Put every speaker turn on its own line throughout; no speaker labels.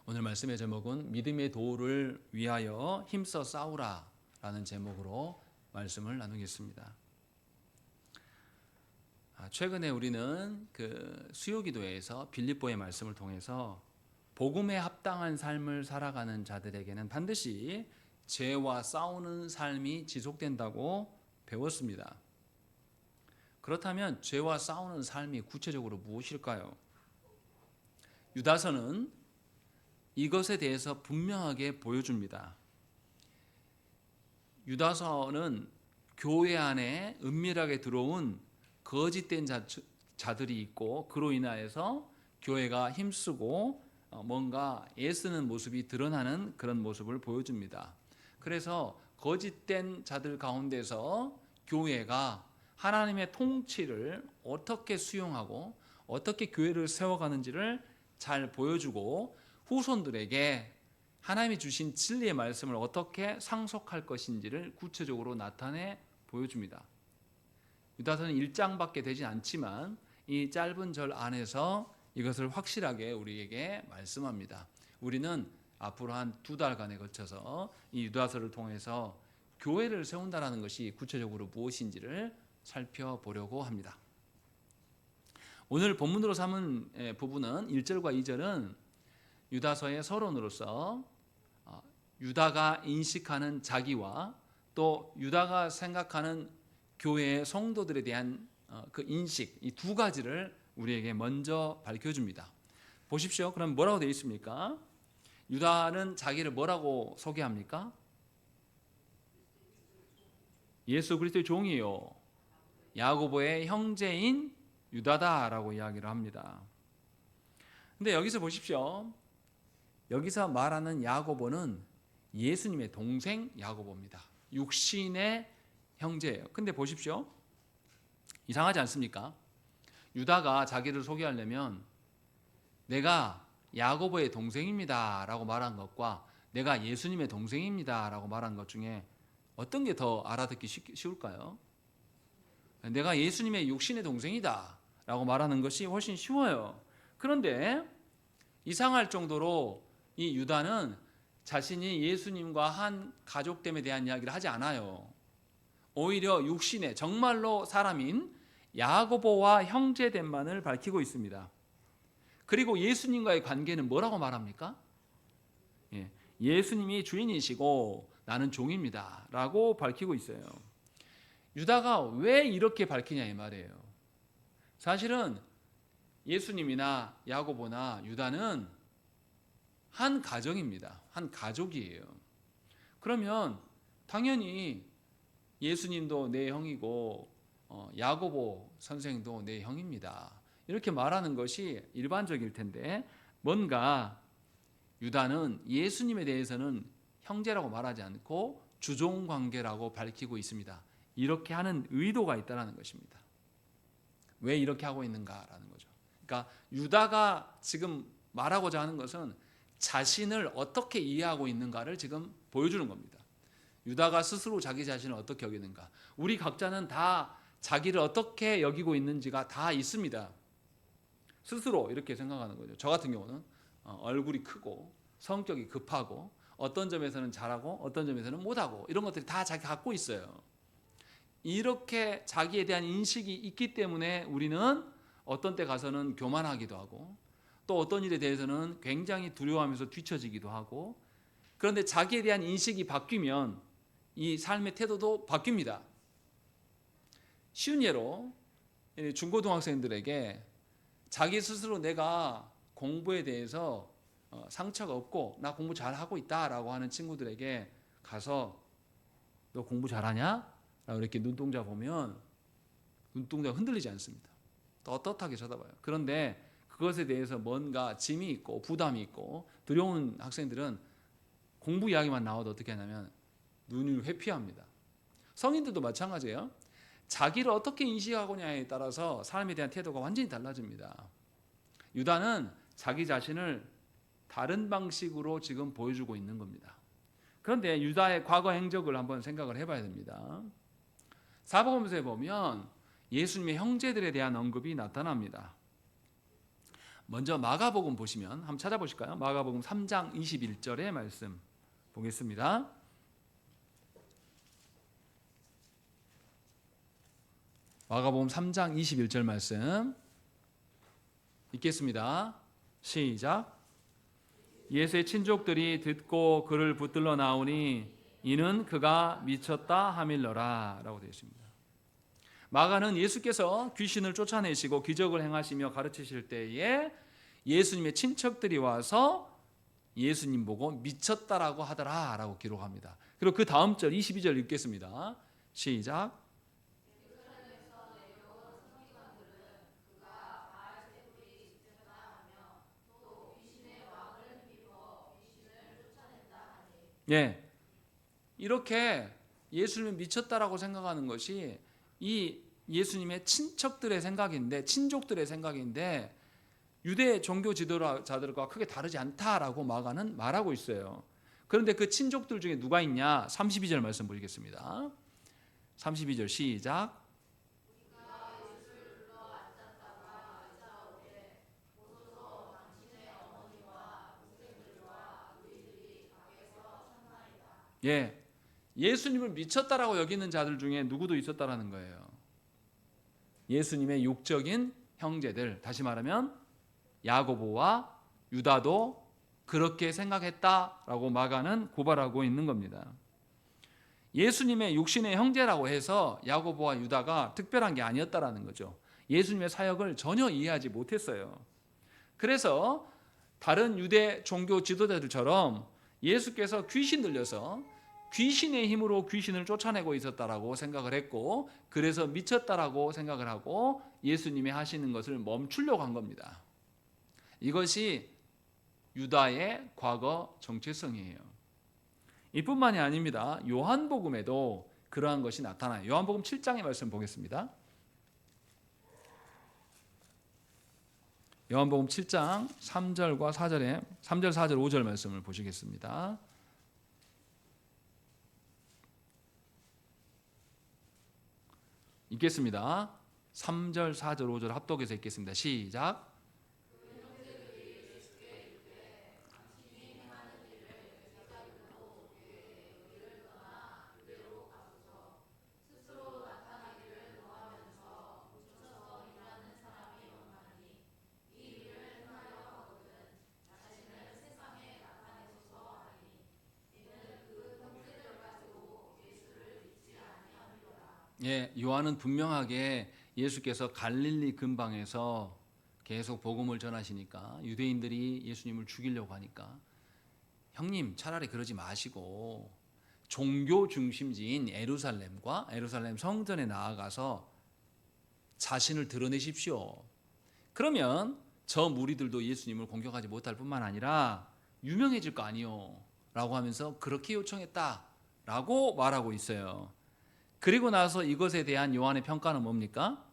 오늘 말씀의 제목은 믿음의 도를 위하여 힘써 싸우라 라는 제목으로 말씀을 나누겠습니다. 최근에 우리는 그 수요기도회에서 빌립보의 말씀을 통해서 복음에 합당한 삶을 살아가는 자들에게는 반드시 죄와 싸우는 삶이 지속된다고 배웠습니다. 그렇다면 죄와 싸우는 삶이 구체적으로 무엇일까요? 유다서는 이것에 대해서 분명하게 보여줍니다. 유다서는 교회 안에 은밀하게 들어온 거짓된 자들이 있고 그로 인하여서 교회가 힘쓰고 뭔가 애쓰는 모습이 드러나는 그런 모습을 보여줍니다. 그래서 거짓된 자들 가운데서 교회가 하나님의 통치를 어떻게 수용하고 어떻게 교회를 세워가는지를 잘 보여주고 후손들에게 하나님이 주신 진리의 말씀을 어떻게 상속할 것인지를 구체적으로 나타내 보여줍니다. 유다서는 1장밖에 되진 않지만 이 짧은 절 안에서 이것을 확실하게 우리에게 말씀합니다. 우리는 앞으로 한 2달간에 걸쳐서 이 유다서를 통해서 교회를 세운다는 것이 구체적으로 무엇인지를 살펴보려고 합니다. 오늘 본문으로 삼은 부분은 1절과 2절은 유다서의 서론으로서 유다가 인식하는 자기와 또 유다가 생각하는 교회의 성도들에 대한 그 인식, 이 두 가지를 우리에게 먼저 밝혀줍니다. 보십시오. 그럼 뭐라고 되어 있습니까? 유다는 자기를 뭐라고 소개합니까? 예수 그리스도의 종이요, 야고보의 형제인 유다다라고 이야기를 합니다. 근데 여기서 보십시오. 여기서 말하는 야고보는 예수님의 동생 야고보입니다. 육신의 형제예요. 근데 보십시오. 이상하지 않습니까? 유다가 자기를 소개하려면 내가 야고보의 동생입니다 라고 말한 것과 내가 예수님의 동생입니다 라고 말한 것 중에 어떤 게 더 알아듣기 쉬울까요? 내가 예수님의 육신의 동생이다 라고 말하는 것이 훨씬 쉬워요. 그런데 이상할 정도로 이 유다는 자신이 예수님과 한 가족됨에 대한 이야기를 하지 않아요. 오히려 육신의 정말로 사람인 야고보와 형제됨만을 밝히고 있습니다. 그리고 예수님과의 관계는 뭐라고 말합니까? 예수님이 주인이시고 나는 종입니다 라고 밝히고 있어요. 유다가 왜 이렇게 밝히냐 이 말이에요. 사실은 예수님이나 야고보나 유다는 한 가정입니다. 한 가족이에요. 그러면 당연히 예수님도 내 형이고 야고보 선생도 내 형입니다. 이렇게 말하는 것이 일반적일 텐데 뭔가 유다는 예수님에 대해서는 형제라고 말하지 않고 주종 관계라고 밝히고 있습니다. 이렇게 하는 의도가 있다는 것입니다. 왜 이렇게 하고 있는가라는 거죠. 그러니까 유다가 지금 말하고자 하는 것은 자신을 어떻게 이해하고 있는가를 지금 보여주는 겁니다. 유다가 스스로 자기 자신을 어떻게 여기는가. 우리 각자는 다 자기를 어떻게 여기고 있는지가 다 있습니다. 스스로 이렇게 생각하는 거죠. 저 같은 경우는 얼굴이 크고 성격이 급하고 어떤 점에서는 잘하고 어떤 점에서는 못하고 이런 것들이 다 자기 갖고 있어요. 이렇게 자기에 대한 인식이 있기 때문에 우리는 어떤 때 가서는 교만하기도 하고 또 어떤 일에 대해서는 굉장히 두려워하면서 뒤처지기도 하고, 그런데 자기에 대한 인식이 바뀌면 이 삶의 태도도 바뀝니다. 쉬운 예로 중고등학생들에게 자기 스스로 내가 공부에 대해서 상처가 없고 나 공부 잘하고 있다라고 하는 친구들에게 가서 너 공부 잘하냐? 라고 이렇게 눈동자 보면 눈동자가 흔들리지 않습니다. 떳떳하게 쳐다봐요. 그런데 그것에 대해서 뭔가 짐이 있고 부담이 있고 두려운 학생들은 공부 이야기만 나와도 어떻게 하냐면 눈을 회피합니다. 성인들도 마찬가지예요. 자기를 어떻게 인식하느냐에 따라서 사람에 대한 태도가 완전히 달라집니다. 유다는 자기 자신을 다른 방식으로 지금 보여주고 있는 겁니다. 그런데 유다의 과거 행적을 한번 생각을 해봐야 됩니다. 사복음서에 보면 예수님의 형제들에 대한 언급이 나타납니다. 먼저 마가복음 보시면 한번 찾아보실까요? 마가복음 3장 21절의 말씀 보겠습니다. 마가복음 3장 21절 말씀 읽겠습니다. 시작. 예수의 친족들이 듣고 그를 붙들러 나오니 이는 그가 미쳤다 하밀러라 라고 되어 있습니다. 마가는 예수께서 귀신을 쫓아내시고 기적을 행하시며 가르치실 때에 예수님의 친척들이 와서 예수님 보고 미쳤다라고 하더라 라고 기록합니다. 그리고 그 다음 절 22절 읽겠습니다. 시작. 예, 이렇게 예수님을 미쳤다라고 생각하는 것이 이 예수님의 친척들의 생각인데, 친족들의 생각인데 유대 종교 지도자들과 크게 다르지 않다라고 마가는 말하고 있어요. 그런데 그 친족들 중에 누가 있냐? 32절 말씀 보시겠습니다. 32절 시작. 예, 예수님을 미쳤다라고 여기는 자들 중에 누구도 있었다라는 거예요. 예수님의 육적인 형제들, 다시 말하면 야고보와 유다도 그렇게 생각했다라고 마가는 고발하고 있는 겁니다. 예수님의 육신의 형제라고 해서 야고보와 유다가 특별한 게 아니었다라는 거죠. 예수님의 사역을 전혀 이해하지 못했어요. 그래서 다른 유대 종교 지도자들처럼 예수께서 귀신 들려서 귀신의 힘으로 귀신을 쫓아내고 있었다라고 생각을 했고, 그래서 미쳤다라고 생각을 하고 예수님이 하시는 것을 멈추려고 한 겁니다. 이것이 유다의 과거 정체성이에요. 이뿐만이 아닙니다. 요한복음에도 그러한 것이 나타나요. 요한복음 7장의 말씀 보겠습니다. 요한복음 7장 3절과 4절에 3절, 4절, 5절 말씀을 보시겠습니다. 읽겠습니다. 3절, 4절, 5절 합독해서 읽겠습니다. 시작. 예, 요한은 분명하게 예수께서 갈릴리 근방에서 계속 복음을 전하시니까 유대인들이 예수님을 죽이려고 하니까 형님 차라리 그러지 마시고 종교 중심지인 에루살렘 성전에 나아가서 자신을 드러내십시오. 그러면 저 무리들도 예수님을 공격하지 못할 뿐만 아니라 유명해질 거 아니요 라고 하면서 그렇게 요청했다라고 말하고 있어요. 그리고 나서 이것에 대한 요한의 평가는 뭡니까?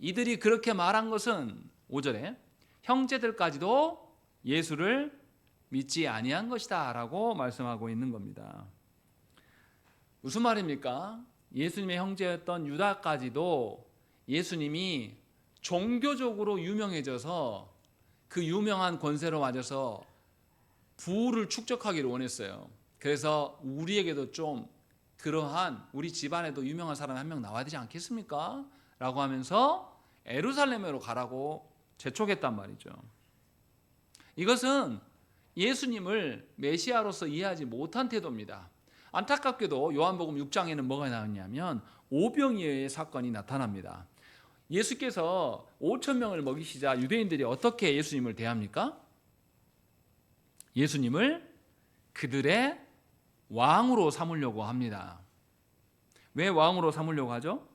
이들이 그렇게 말한 것은 5절에 형제들까지도 예수를 믿지 아니한 것이다 라고 말씀하고 있는 겁니다. 무슨 말입니까? 예수님의 형제였던 유다까지도 예수님이 종교적으로 유명해져서 그 유명한 권세로 맞아서 부를 축적하기를 원했어요. 그래서 우리에게도 좀 그러한 우리 집안에도 유명한 사람이 한 명 나와야 되지 않겠습니까? 라고 하면서 예루살렘으로 가라고 재촉했단 말이죠. 이것은 예수님을 메시아로서 이해하지 못한 태도입니다. 안타깝게도 요한복음 6장에는 뭐가 나왔냐면 오병이어의 사건이 나타납니다. 예수께서 5천 명을 먹이시자 유대인들이 어떻게 예수님을 대합니까? 예수님을 그들의 왕으로 삼으려고 합니다. 왜 왕으로 삼으려고 하죠?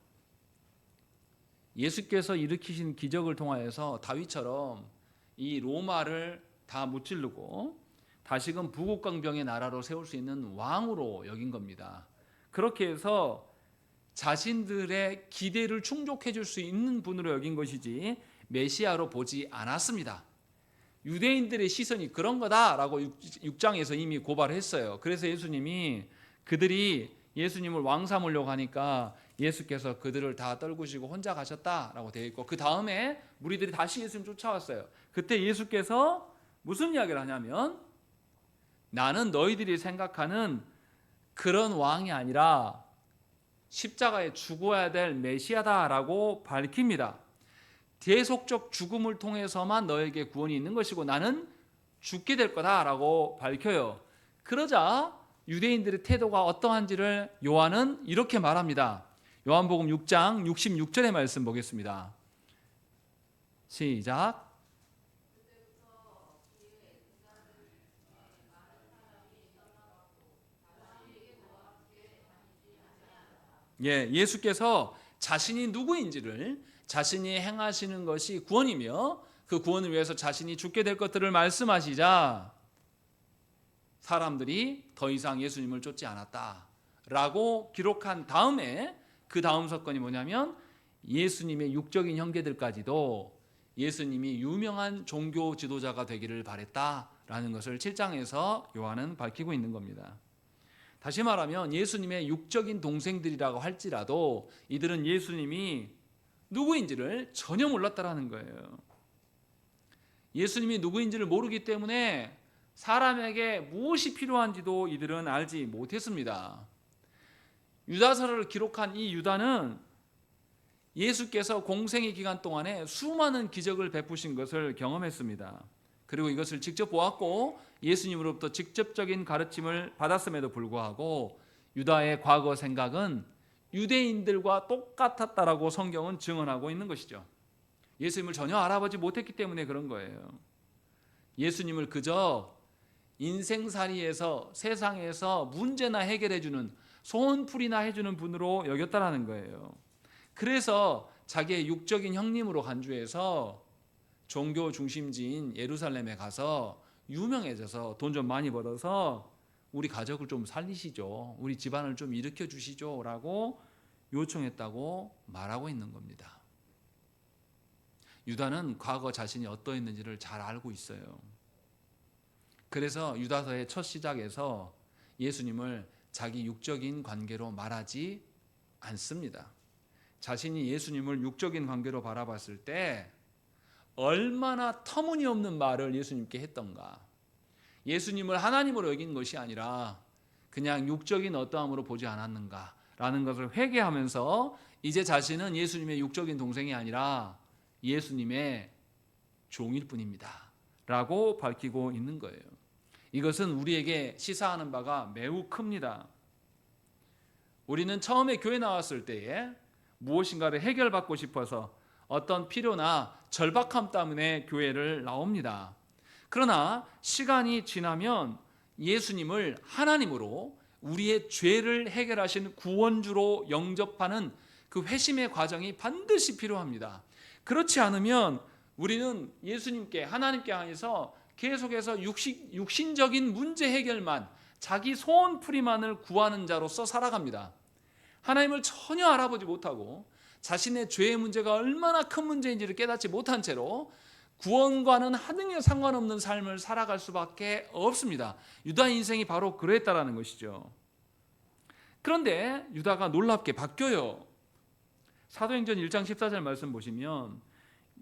예수께서 일으키신 기적을 통하여서 다윗처럼 이 로마를 다 무찌르고 다시금 부국강병의 나라로 세울 수 있는 왕으로 여긴 겁니다. 그렇게 해서 자신들의 기대를 충족해 줄 수 있는 분으로 여긴 것이지 메시아로 보지 않았습니다. 유대인들의 시선이 그런 거다라고 6장에서 이미 고발했어요. 그래서 예수님이 그들이 예수님을 왕 삼으려고 하니까 예수께서 그들을 다 떨구시고 혼자 가셨다라고 되어 있고, 그 다음에 무리들이 다시 예수님 쫓아왔어요. 그때 예수께서 무슨 이야기를 하냐면, 나는 너희들이 생각하는 그런 왕이 아니라 십자가에 죽어야 될 메시아다라고 밝힙니다. 대속적 죽음을 통해서만 너에게 구원이 있는 것이고 나는 죽게 될 거다라고 밝혀요. 그러자 유대인들의 태도가 어떠한지를 요한은 이렇게 말합니다. 요한복음 6장 66절의 말씀 보겠습니다. 시작. 예수께서 자신이 누구인지를, 자신이 행하시는 것이 구원이며 그 구원을 위해서 자신이 죽게 될 것들을 말씀하시자 사람들이 더 이상 예수님을 쫓지 않았다라고 기록한 다음에, 그 다음 사건이 뭐냐면 예수님의 육적인 형제들까지도 예수님이 유명한 종교 지도자가 되기를 바랬다라는 것을 7장에서 요한은 밝히고 있는 겁니다. 다시 말하면 예수님의 육적인 동생들이라고 할지라도 이들은 예수님이 누구인지를 전혀 몰랐다라는 거예요. 예수님이 누구인지를 모르기 때문에 사람에게 무엇이 필요한지도 이들은 알지 못했습니다. 유다서를 기록한 이 유다는 예수께서 공생의 기간 동안에 수많은 기적을 베푸신 것을 경험했습니다. 그리고 이것을 직접 보았고 예수님으로부터 직접적인 가르침을 받았음에도 불구하고 유다의 과거 생각은 유대인들과 똑같았다라고 성경은 증언하고 있는 것이죠. 예수님을 전혀 알아보지 못했기 때문에 그런 거예요. 예수님을 그저 인생살이에서 세상에서 문제나 해결해주는, 소원풀이나 해주는 분으로 여겼다라는 거예요. 그래서 자기의 육적인 형님으로 간주해서 종교 중심지인 예루살렘에 가서 유명해져서 돈 좀 많이 벌어서 우리 가족을 좀 살리시죠, 우리 집안을 좀 일으켜 주시죠 라고 요청했다고 말하고 있는 겁니다. 유다는 과거 자신이 어떠했는지를 잘 알고 있어요. 그래서 유다서의 첫 시작에서 예수님을 자기 육적인 관계로 말하지 않습니다. 자신이 예수님을 육적인 관계로 바라봤을 때 얼마나 터무니없는 말을 예수님께 했던가. 예수님을 하나님으로 여긴 것이 아니라 그냥 육적인 어떠함으로 보지 않았는가라는 것을 회개하면서 이제 자신은 예수님의 육적인 동생이 아니라 예수님의 종일 뿐입니다 라고 밝히고 있는 거예요. 이것은 우리에게 시사하는 바가 매우 큽니다. 우리는 처음에 교회 나왔을 때에 무엇인가를 해결받고 싶어서 어떤 필요나 절박함 때문에 교회를 나옵니다. 그러나 시간이 지나면 예수님을 하나님으로, 우리의 죄를 해결하신 구원주로 영접하는 그 회심의 과정이 반드시 필요합니다. 그렇지 않으면 우리는 예수님께, 하나님께 향해서 계속해서 육신적인 문제 해결만, 자기 소원풀이만을 구하는 자로서 살아갑니다. 하나님을 전혀 알아보지 못하고 자신의 죄의 문제가 얼마나 큰 문제인지를 깨닫지 못한 채로 구원과는 하등에 상관없는 삶을 살아갈 수밖에 없습니다. 유다 인생이 바로 그랬다라는 것이죠. 그런데 유다가 놀랍게 바뀌어요. 사도행전 1장 14절 말씀 보시면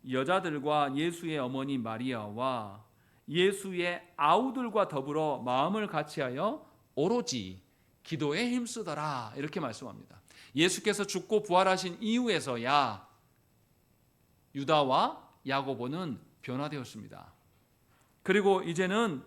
여자들과 예수의 어머니 마리아와 예수의 아우들과 더불어 마음을 같이하여 오로지 기도에 힘쓰더라 이렇게 말씀합니다. 예수께서 죽고 부활하신 이후에서야 유다와 야고보는 변화되었습니다. 그리고 이제는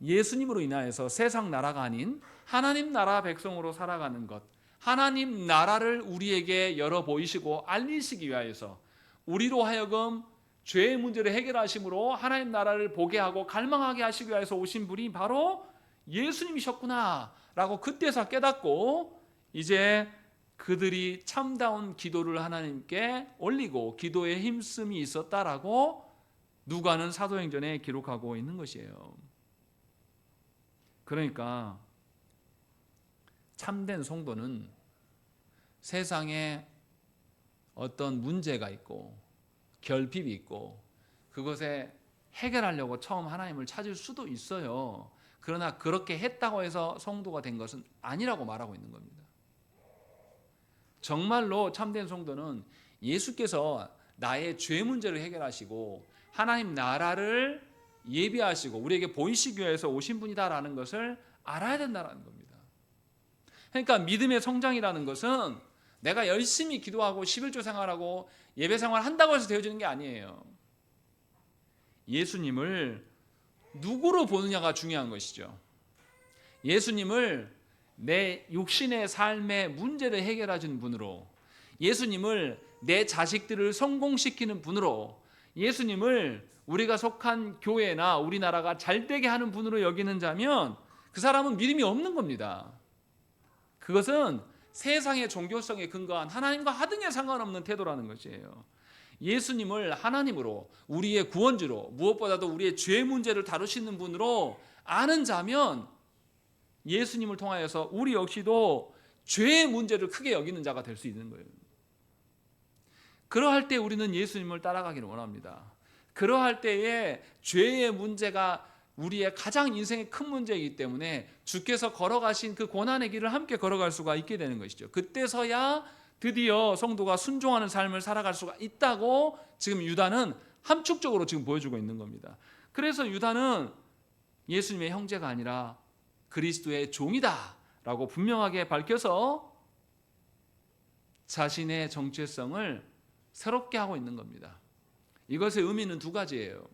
예수님으로 인하여서 세상 나라가 아닌 하나님 나라 백성으로 살아가는 것, 하나님 나라를 우리에게 열어 보이시고 알리시기 위하여서 우리로 하여금 죄의 문제를 해결하심으로 하나님 나라를 보게 하고 갈망하게 하시기 위해서 오신 분이 바로 예수님이셨구나 라고 그때서 깨닫고 이제 그들이 참다운 기도를 하나님께 올리고 기도에 힘씀이 있었다라고 누가는 사도행전에 기록하고 있는 것이에요. 그러니까 참된 성도는 세상에 어떤 문제가 있고 결핍이 있고 그것에 해결하려고 처음 하나님을 찾을 수도 있어요. 그러나 그렇게 했다고 해서 성도가 된 것은 아니라고 말하고 있는 겁니다. 정말로 참된 성도는 예수께서 나의 죄 문제를 해결하시고 하나님 나라를 예비하시고 우리에게 보이시기 위해서 오신 분이다라는 것을 알아야 된다는 겁니다. 그러니까 믿음의 성장이라는 것은 내가 열심히 기도하고 11조 생활하고 예배 생활한다고 해서 되어지는 게 아니에요. 예수님을 누구로 보느냐가 중요한 것이죠. 예수님을 내 육신의 삶의 문제를 해결하시는 분으로, 예수님을 내 자식들을 성공시키는 분으로, 예수님을 우리가 속한 교회나 우리나라가 잘되게 하는 분으로 여기는 자면 그 사람은 믿음이 없는 겁니다. 그것은 세상의 종교성에 근거한 하나님과 하등에 상관없는 태도라는 것이에요. 예수님을 하나님으로, 우리의 구원주로, 무엇보다도 우리의 죄 문제를 다루시는 분으로 아는 자면 예수님을 통하여서 우리 역시도 죄의 문제를 크게 여기는 자가 될 수 있는 거예요. 그러할 때 우리는 예수님을 따라가기를 원합니다. 그러할 때에 죄의 문제가 우리의 가장 인생의 큰 문제이기 때문에 주께서 걸어가신 그 고난의 길을 함께 걸어갈 수가 있게 되는 것이죠. 그때서야 드디어 성도가 순종하는 삶을 살아갈 수가 있다고 지금 유다는 함축적으로 지금 보여주고 있는 겁니다. 그래서 유다는 예수님의 형제가 아니라 그리스도의 종이다 라고 분명하게 밝혀서 자신의 정체성을 새롭게 하고 있는 겁니다. 이것의 의미는 두 가지예요.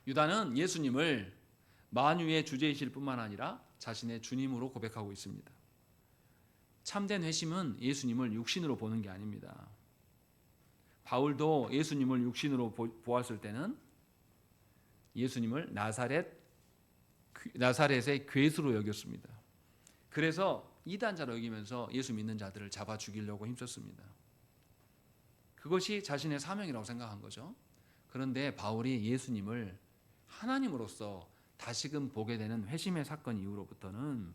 유다는 예수님을 만유의 주제이실 뿐만 아니라 자신의 주님으로 고백하고 있습니다. 참된 회심은 예수님을 육신으로 보는 게 아닙니다. 바울도 예수님을 육신으로 보았을 때는 예수님을 나사렛의 괴수로 여겼습니다. 그래서 이단자로 여기면서 예수 믿는 자들을 잡아 죽이려고 힘썼습니다. 그것이 자신의 사명이라고 생각한 거죠. 그런데 바울이 예수님을 하나님으로서 다시금 보게 되는 회심의 사건 이후로부터는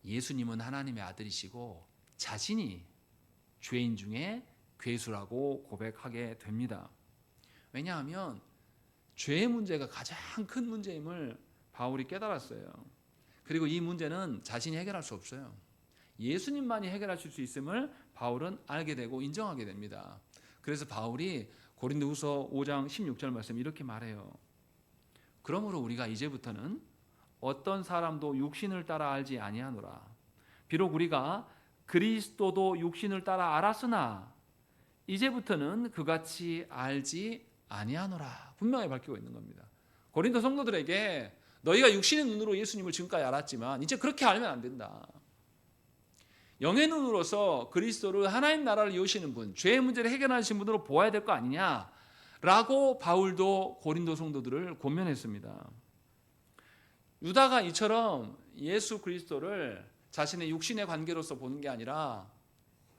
예수님은 하나님의 아들이시고 자신이 죄인 중에 괴수라고 고백하게 됩니다. 왜냐하면 죄의 문제가 가장 큰 문제임을 바울이 깨달았어요. 그리고 이 문제는 자신이 해결할 수 없어요. 예수님만이 해결하실 수 있음을 바울은 알게 되고 인정하게 됩니다. 그래서 바울이 고린도후서 5장 16절 말씀 이렇게 말해요. 그러므로 우리가 이제부터는 어떤 사람도 육신을 따라 알지 아니하노라. 비록 우리가 그리스도도 육신을 따라 알았으나 이제부터는 그같이 알지 아니하노라. 분명히 밝히고 있는 겁니다. 고린도 성도들에게 너희가 육신의 눈으로 예수님을 지금까지 알았지만 이제 그렇게 알면 안 된다. 영의 눈으로서 그리스도를 하나님 나라를 이루시는 분, 죄의 문제를 해결하신 분으로 보아야 될 거 아니냐라고 바울도 고린도 성도들을 권면했습니다. 유다가 이처럼 예수 그리스도를 자신의 육신의 관계로서 보는 게 아니라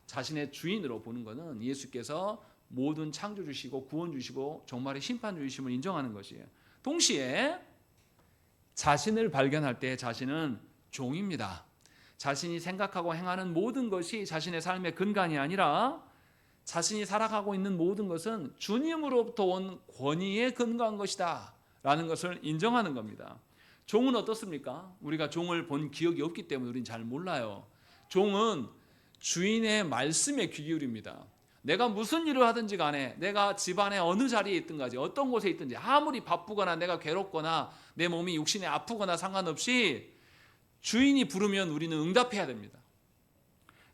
자신의 주인으로 보는 것은 예수께서 모든 창조주시고 구원주시고 정말의 심판주이심을 인정하는 것이에요. 동시에 자신을 발견할 때 자신은 종입니다. 자신이 생각하고 행하는 모든 것이 자신의 삶의 근간이 아니라 자신이 살아가고 있는 모든 것은 주님으로부터 온 권위에 근거한 것이다 라는 것을 인정하는 겁니다. 종은 어떻습니까? 우리가 종을 본 기억이 없기 때문에 우리는 잘 몰라요. 종은 주인의 말씀에 귀 기울입니다. 내가 무슨 일을 하든지 간에 내가 집안의 어느 자리에 있든지 어떤 곳에 있든지 아무리 바쁘거나 내가 괴롭거나 내 몸이 육신에 아프거나 상관없이 주인이 부르면 우리는 응답해야 됩니다.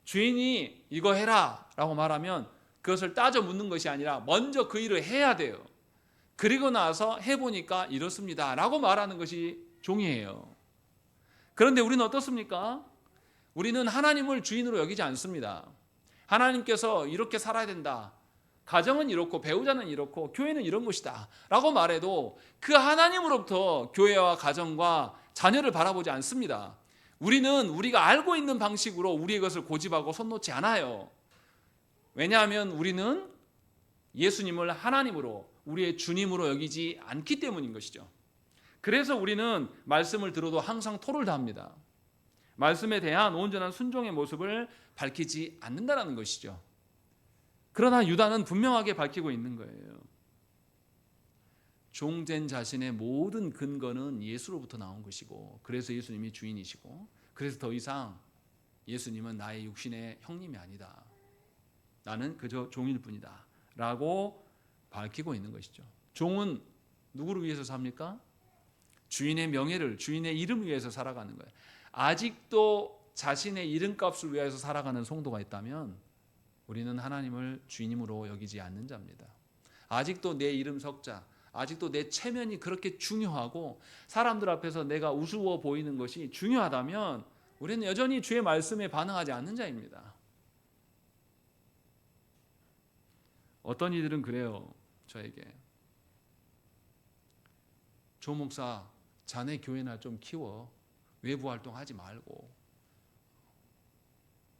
주인이 이거 해라 라고 말하면 그것을 따져 묻는 것이 아니라 먼저 그 일을 해야 돼요. 그리고 나서 해보니까 이렇습니다 라고 말하는 것이 종이에요. 그런데 우리는 어떻습니까? 우리는 하나님을 주인으로 여기지 않습니다. 하나님께서 이렇게 살아야 된다. 가정은 이렇고 배우자는 이렇고 교회는 이런 것이다 라고 말해도 그 하나님으로부터 교회와 가정과 자녀를 바라보지 않습니다. 우리는 우리가 알고 있는 방식으로 우리의 것을 고집하고 손 놓지 않아요. 왜냐하면 우리는 예수님을 하나님으로 우리의 주님으로 여기지 않기 때문인 것이죠. 그래서 우리는 말씀을 들어도 항상 토를 다합니다. 말씀에 대한 온전한 순종의 모습을 밝히지 않는다는 것이죠. 그러나 유다는 분명하게 밝히고 있는 거예요. 종된 자신의 모든 근거는 예수로부터 나온 것이고 그래서 예수님이 주인이시고 그래서 더 이상 예수님은 나의 육신의 형님이 아니다. 나는 그저 종일 뿐이다. 라고 밝히고 있는 것이죠. 종은 누구를 위해서 삽니까? 주인의 명예를, 주인의 이름을 위해서 살아가는 거예요. 아직도 자신의 이름값을 위해서 살아가는 성도가 있다면 우리는 하나님을 주인님으로 여기지 않는 자입니다. 아직도 내 이름 석자, 아직도 내 체면이 그렇게 중요하고 사람들 앞에서 내가 우스워 보이는 것이 중요하다면 우리는 여전히 주의 말씀에 반응하지 않는 자입니다. 어떤 이들은 그래요. 저에게 조 목사, 자네 교회나 좀 키워. 외부 활동하지 말고.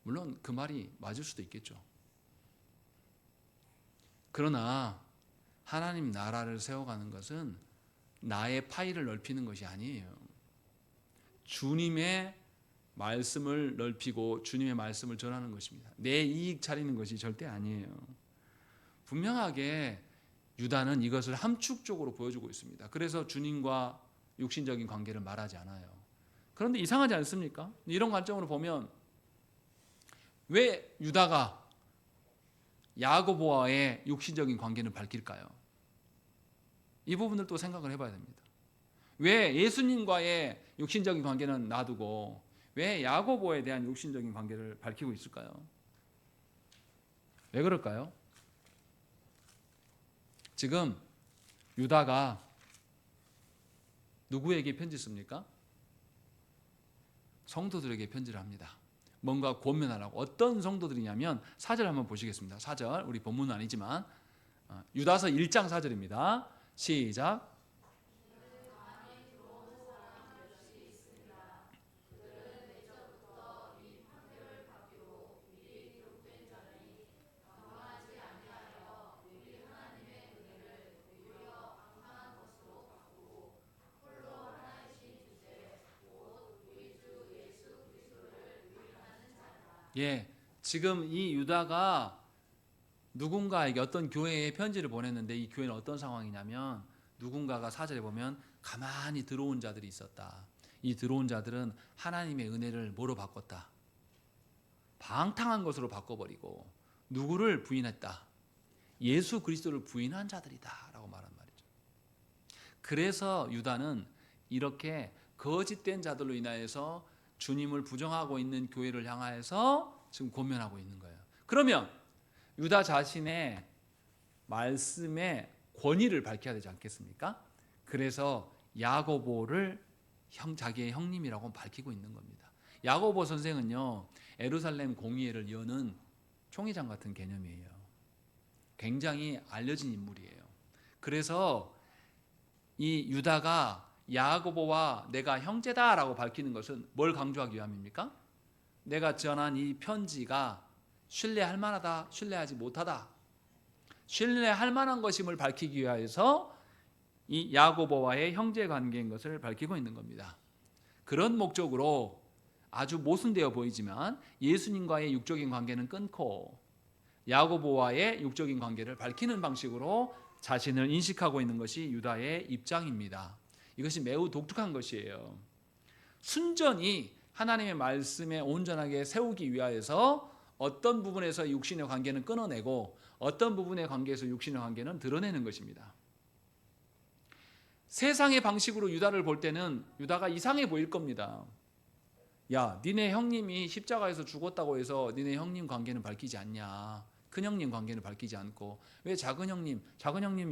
물론 그 말이 맞을 수도 있겠죠. 그러나 하나님 나라를 세워가는 것은 나의 파일을 넓히는 것이 아니에요. 주님의 말씀을 넓히고 주님의 말씀을 전하는 것입니다. 내 이익 차리는 것이 절대 아니에요. 분명하게 유다는 이것을 함축적으로 보여주고 있습니다. 그래서 주님과 육신적인 관계를 말하지 않아요. 그런데 이상하지 않습니까? 이런 관점으로 보면 왜 유다가 야고보와의 육신적인 관계는 밝힐까요? 이 부분을 또 생각을 해봐야 됩니다. 왜 예수님과의 육신적인 관계는 놔두고 왜 야고보에 대한 육신적인 관계를 밝히고 있을까요? 왜 그럴까요? 지금 유다가 누구에게 편지 씁니까? 성도들에게 편지를 합니다. 뭔가 권면하라고. 어떤 성도들이냐면 4절 한번 보시겠습니다. 4절 우리 본문은 아니지만 유다서 1장 4절입니다. 시작. 예, 지금 이 유다가 누군가에게 어떤 교회에 편지를 보냈는데 이 교회는 어떤 상황이냐면 누군가가 4절에 보면 가만히 들어온 자들이 있었다. 이 들어온 자들은 하나님의 은혜를 뭐로 바꿨다? 방탕한 것으로 바꿔버리고 누구를 부인했다? 예수 그리스도를 부인한 자들이다 라고 말한 말이죠. 그래서 유다는 이렇게 거짓된 자들로 인하여서 주님을 부정하고 있는 교회를 향하여서 지금 권면하고 있는 거예요. 그러면 유다 자신의 말씀의 권위를 밝혀야 되지 않겠습니까? 그래서 야고보를 자기의 형님이라고 밝히고 있는 겁니다. 야고보 선생은요, 예루살렘 공의회를 여는 총회장 같은 개념이에요. 굉장히 알려진 인물이에요. 그래서 이 유다가 야고보와 내가 형제다라고 밝히는 것은 뭘 강조하기 위함입니까? 내가 전한 이 편지가 신뢰할 만하다, 신뢰하지 못하다. 신뢰할 만한 것임을 밝히기 위해서 이 야고보와의 형제 관계인 것을 밝히고 있는 겁니다. 그런 목적으로 아주 모순되어 보이지만 예수님과의 육적인 관계는 끊고 야고보와의 육적인 관계를 밝히는 방식으로 자신을 인식하고 있는 것이 유다의 입장입니다. 이것이 매우 독특한 것이에요. 순전히 하나님의 말씀에 온전하게 세우기 위하여서 어떤 부분에서 육신의 관계는 끊어내고 어떤 부분의 관계에서 육신의 관계는 드러내는 것입니다. 세상의 방식으로 유다를 볼 때는 유다가 이상해 보일 겁니다. 야, 니네 형님이 십자가에서 죽었다고 해서 니네 형님 관계는 밝히지 않냐? 큰 형님 관계는 밝히지 않고 왜 작은 형님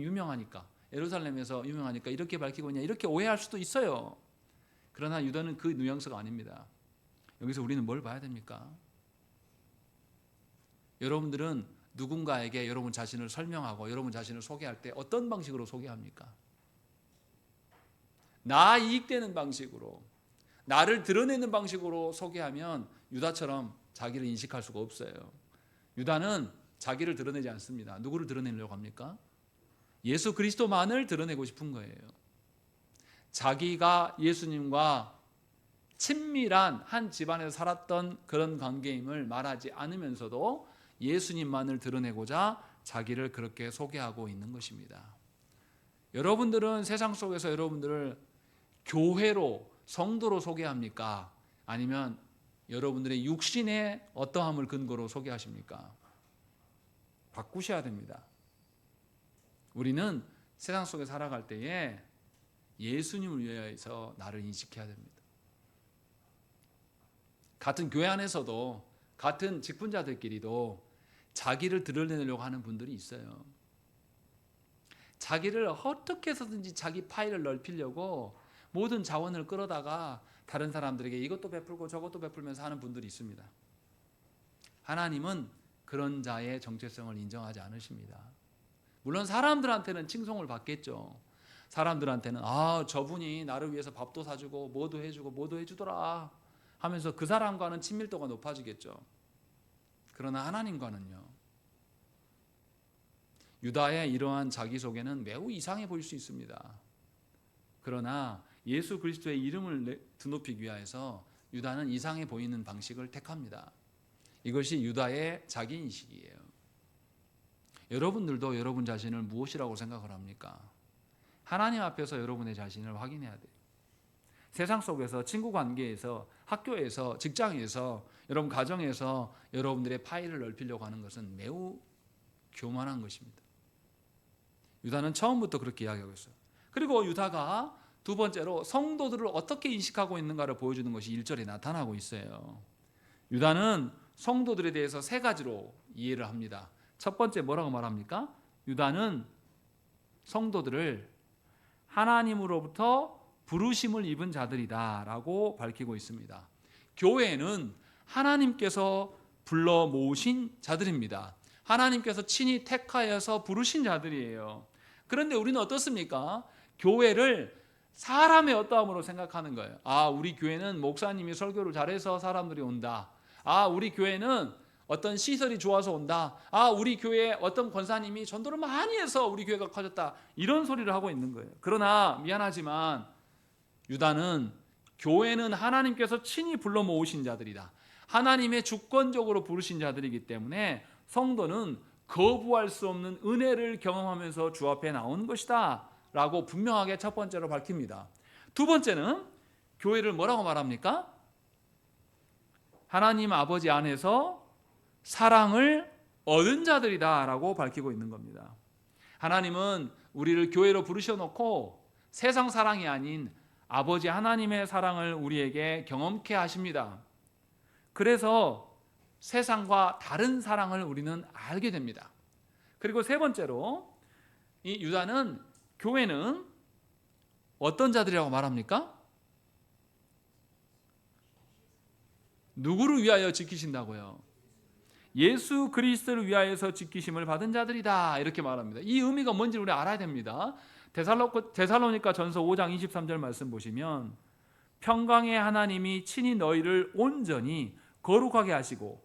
유명하니까 예루살렘에서 유명하니까 이렇게 밝히고 있냐? 이렇게 오해할 수도 있어요. 그러나 유다는 그 뉘앙스가 아닙니다. 여기서 우리는 뭘 봐야 됩니까? 여러분들은 누군가에게 여러분 자신을 설명하고 여러분 자신을 소개할 때 어떤 방식으로 소개합니까? 나 이익되는 방식으로, 나를 드러내는 방식으로 소개하면 유다처럼 자기를 인식할 수가 없어요. 유다는 자기를 드러내지 않습니다. 누구를 드러내려고 합니까? 예수 그리스도만을 드러내고 싶은 거예요. 자기가 예수님과 친밀한 한 집안에서 살았던 그런 관계임을 말하지 않으면서도 예수님만을 드러내고자 자기를 그렇게 소개하고 있는 것입니다. 여러분들은 세상 속에서 여러분들을 교회로, 성도로 소개합니까? 아니면 여러분들의 육신의 어떠함을 근거로 소개하십니까? 바꾸셔야 됩니다. 우리는 세상 속에 살아갈 때에 예수님을 위해서 나를 인식해야 됩니다. 같은 교회 안에서도 같은 직분자들끼리도 자기를 드러내려고 하는 분들이 있어요. 자기를 어떻게 해서든지 자기 파일을 넓히려고 모든 자원을 끌어다가 다른 사람들에게 이것도 베풀고 저것도 베풀면서 하는 분들이 있습니다. 하나님은 그런 자의 정체성을 인정하지 않으십니다. 물론 사람들한테는 칭송을 받겠죠. 사람들한테는 저분이 나를 위해서 밥도 사주고 뭐도 해주고 뭐도 해주더라 하면서 그 사람과는 친밀도가 높아지겠죠. 그러나 하나님과는요. 유다의 이러한 자기소개는 매우 이상해 보일 수 있습니다. 그러나 예수 그리스도의 이름을 드높이기 위해서 유다는 이상해 보이는 방식을 택합니다. 이것이 유다의 자기인식이에요. 여러분들도 여러분 자신을 무엇이라고 생각을 합니까? 하나님 앞에서 여러분의 자신을 확인해야 돼요. 세상 속에서, 친구 관계에서, 학교에서, 직장에서, 여러분 가정에서 여러분들의 파일을 넓히려고 하는 것은 매우 교만한 것입니다. 유다는 처음부터 그렇게 이야기하고 있어요. 그리고 유다가 두 번째로 성도들을 어떻게 인식하고 있는가를 보여주는 것이 1절에 나타나고 있어요. 유다는 성도들에 대해서 세 가지로 이해를 합니다. 첫 번째 뭐라고 말합니까? 유다는 성도들을 하나님으로부터 부르심을 입은 자들이다 라고 밝히고 있습니다. 교회는 하나님께서 불러 모으신 자들입니다. 하나님께서 친히 택하여서 부르신 자들이에요. 그런데 우리는 어떻습니까? 교회를 사람의 어떠함으로 생각하는 거예요. 우리 교회는 목사님이 설교를 잘해서 사람들이 온다. 우리 교회는 어떤 시설이 좋아서 온다. 우리 교회에 어떤 권사님이 전도를 많이 해서 우리 교회가 커졌다. 이런 소리를 하고 있는 거예요. 그러나 미안하지만 유다는 교회는 하나님께서 친히 불러 모으신 자들이다. 하나님의 주권적으로 부르신 자들이기 때문에 성도는 거부할 수 없는 은혜를 경험하면서 주 앞에 나오는 것이다 라고 분명하게 첫 번째로 밝힙니다. 두 번째는 교회를 뭐라고 말합니까? 하나님 아버지 안에서 사랑을 얻은 자들이다 라고 밝히고 있는 겁니다. 하나님은 우리를 교회로 부르셔놓고 세상 사랑이 아닌 아버지 하나님의 사랑을 우리에게 경험케 하십니다. 그래서 세상과 다른 사랑을 우리는 알게 됩니다. 그리고 세 번째로 이 유다는 교회는 어떤 자들이라고 말합니까? 누구를 위하여 지키신다고요? 예수 그리스도를 위하여서 지키심을 받은 자들이다 이렇게 말합니다. 이 의미가 뭔지 우리 알아야 됩니다. 데살로니가 전서 5장 23절 말씀 보시면 평강의 하나님이 친히 너희를 온전히 거룩하게 하시고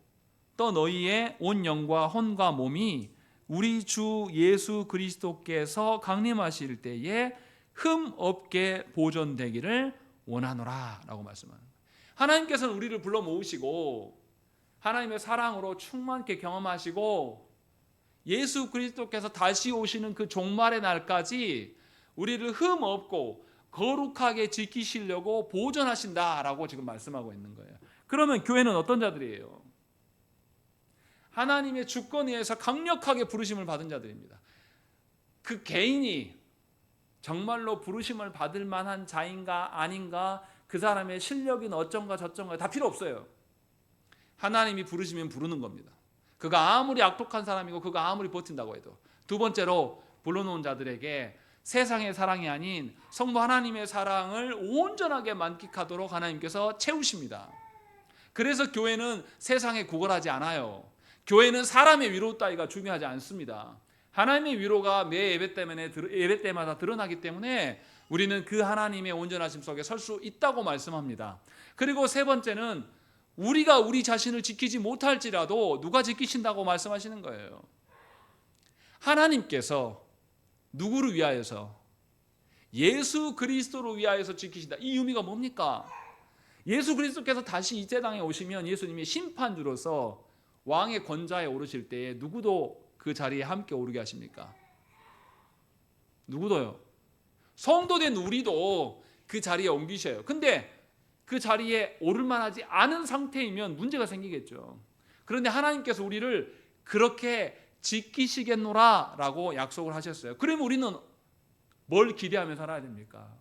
또 너희의 온 영과 혼과 몸이 우리 주 예수 그리스도께서 강림하실 때에 흠 없게 보존되기를 원하노라 라고 말씀합니다. 하나님께서는 우리를 불러 모으시고 하나님의 사랑으로 충만케 경험하시고 예수 그리스도께서 다시 오시는 그 종말의 날까지 우리를 흠 없고 거룩하게 지키시려고 보존하신다라고 지금 말씀하고 있는 거예요. 그러면 교회는 어떤 자들이에요? 하나님의 주권에 의해서 강력하게 부르심을 받은 자들입니다. 그 개인이 정말로 부르심을 받을 만한 자인가 아닌가, 그 사람의 실력은 어쩐가 저쩐가 다 필요 없어요. 하나님이 부르시면 부르는 겁니다. 그가 아무리 악독한 사람이고 그가 아무리 버틴다고 해도. 두 번째로 불러놓은 자들에게 세상의 사랑이 아닌 성부 하나님의 사랑을 온전하게 만끽하도록 하나님께서 채우십니다. 그래서 교회는 세상에 구걸하지 않아요. 교회는 사람의 위로 따위가 중요하지 않습니다. 하나님의 위로가 매 예배 때마다 드러나기 때문에 우리는 그 하나님의 온전하심 속에 설 수 있다고 말씀합니다. 그리고 세 번째는 우리가 우리 자신을 지키지 못할지라도 누가 지키신다고 말씀하시는 거예요. 하나님께서 누구를 위하여서? 예수 그리스도를 위하여서 지키신다. 이 의미가 뭡니까? 예수 그리스도께서 다시 이 세상에 오시면 예수님이 심판주로서 왕의 권좌에 오르실 때에 누구도 그 자리에 함께 오르게 하십니까? 누구도요? 성도된 우리도 그 자리에 옮기셔요. 근데 그 자리에 오를 만하지 않은 상태이면 문제가 생기겠죠. 그런데 하나님께서 우리를 그렇게 지키시겠노라 라고 약속을 하셨어요. 그러면 우리는 뭘 기대하며 살아야 됩니까?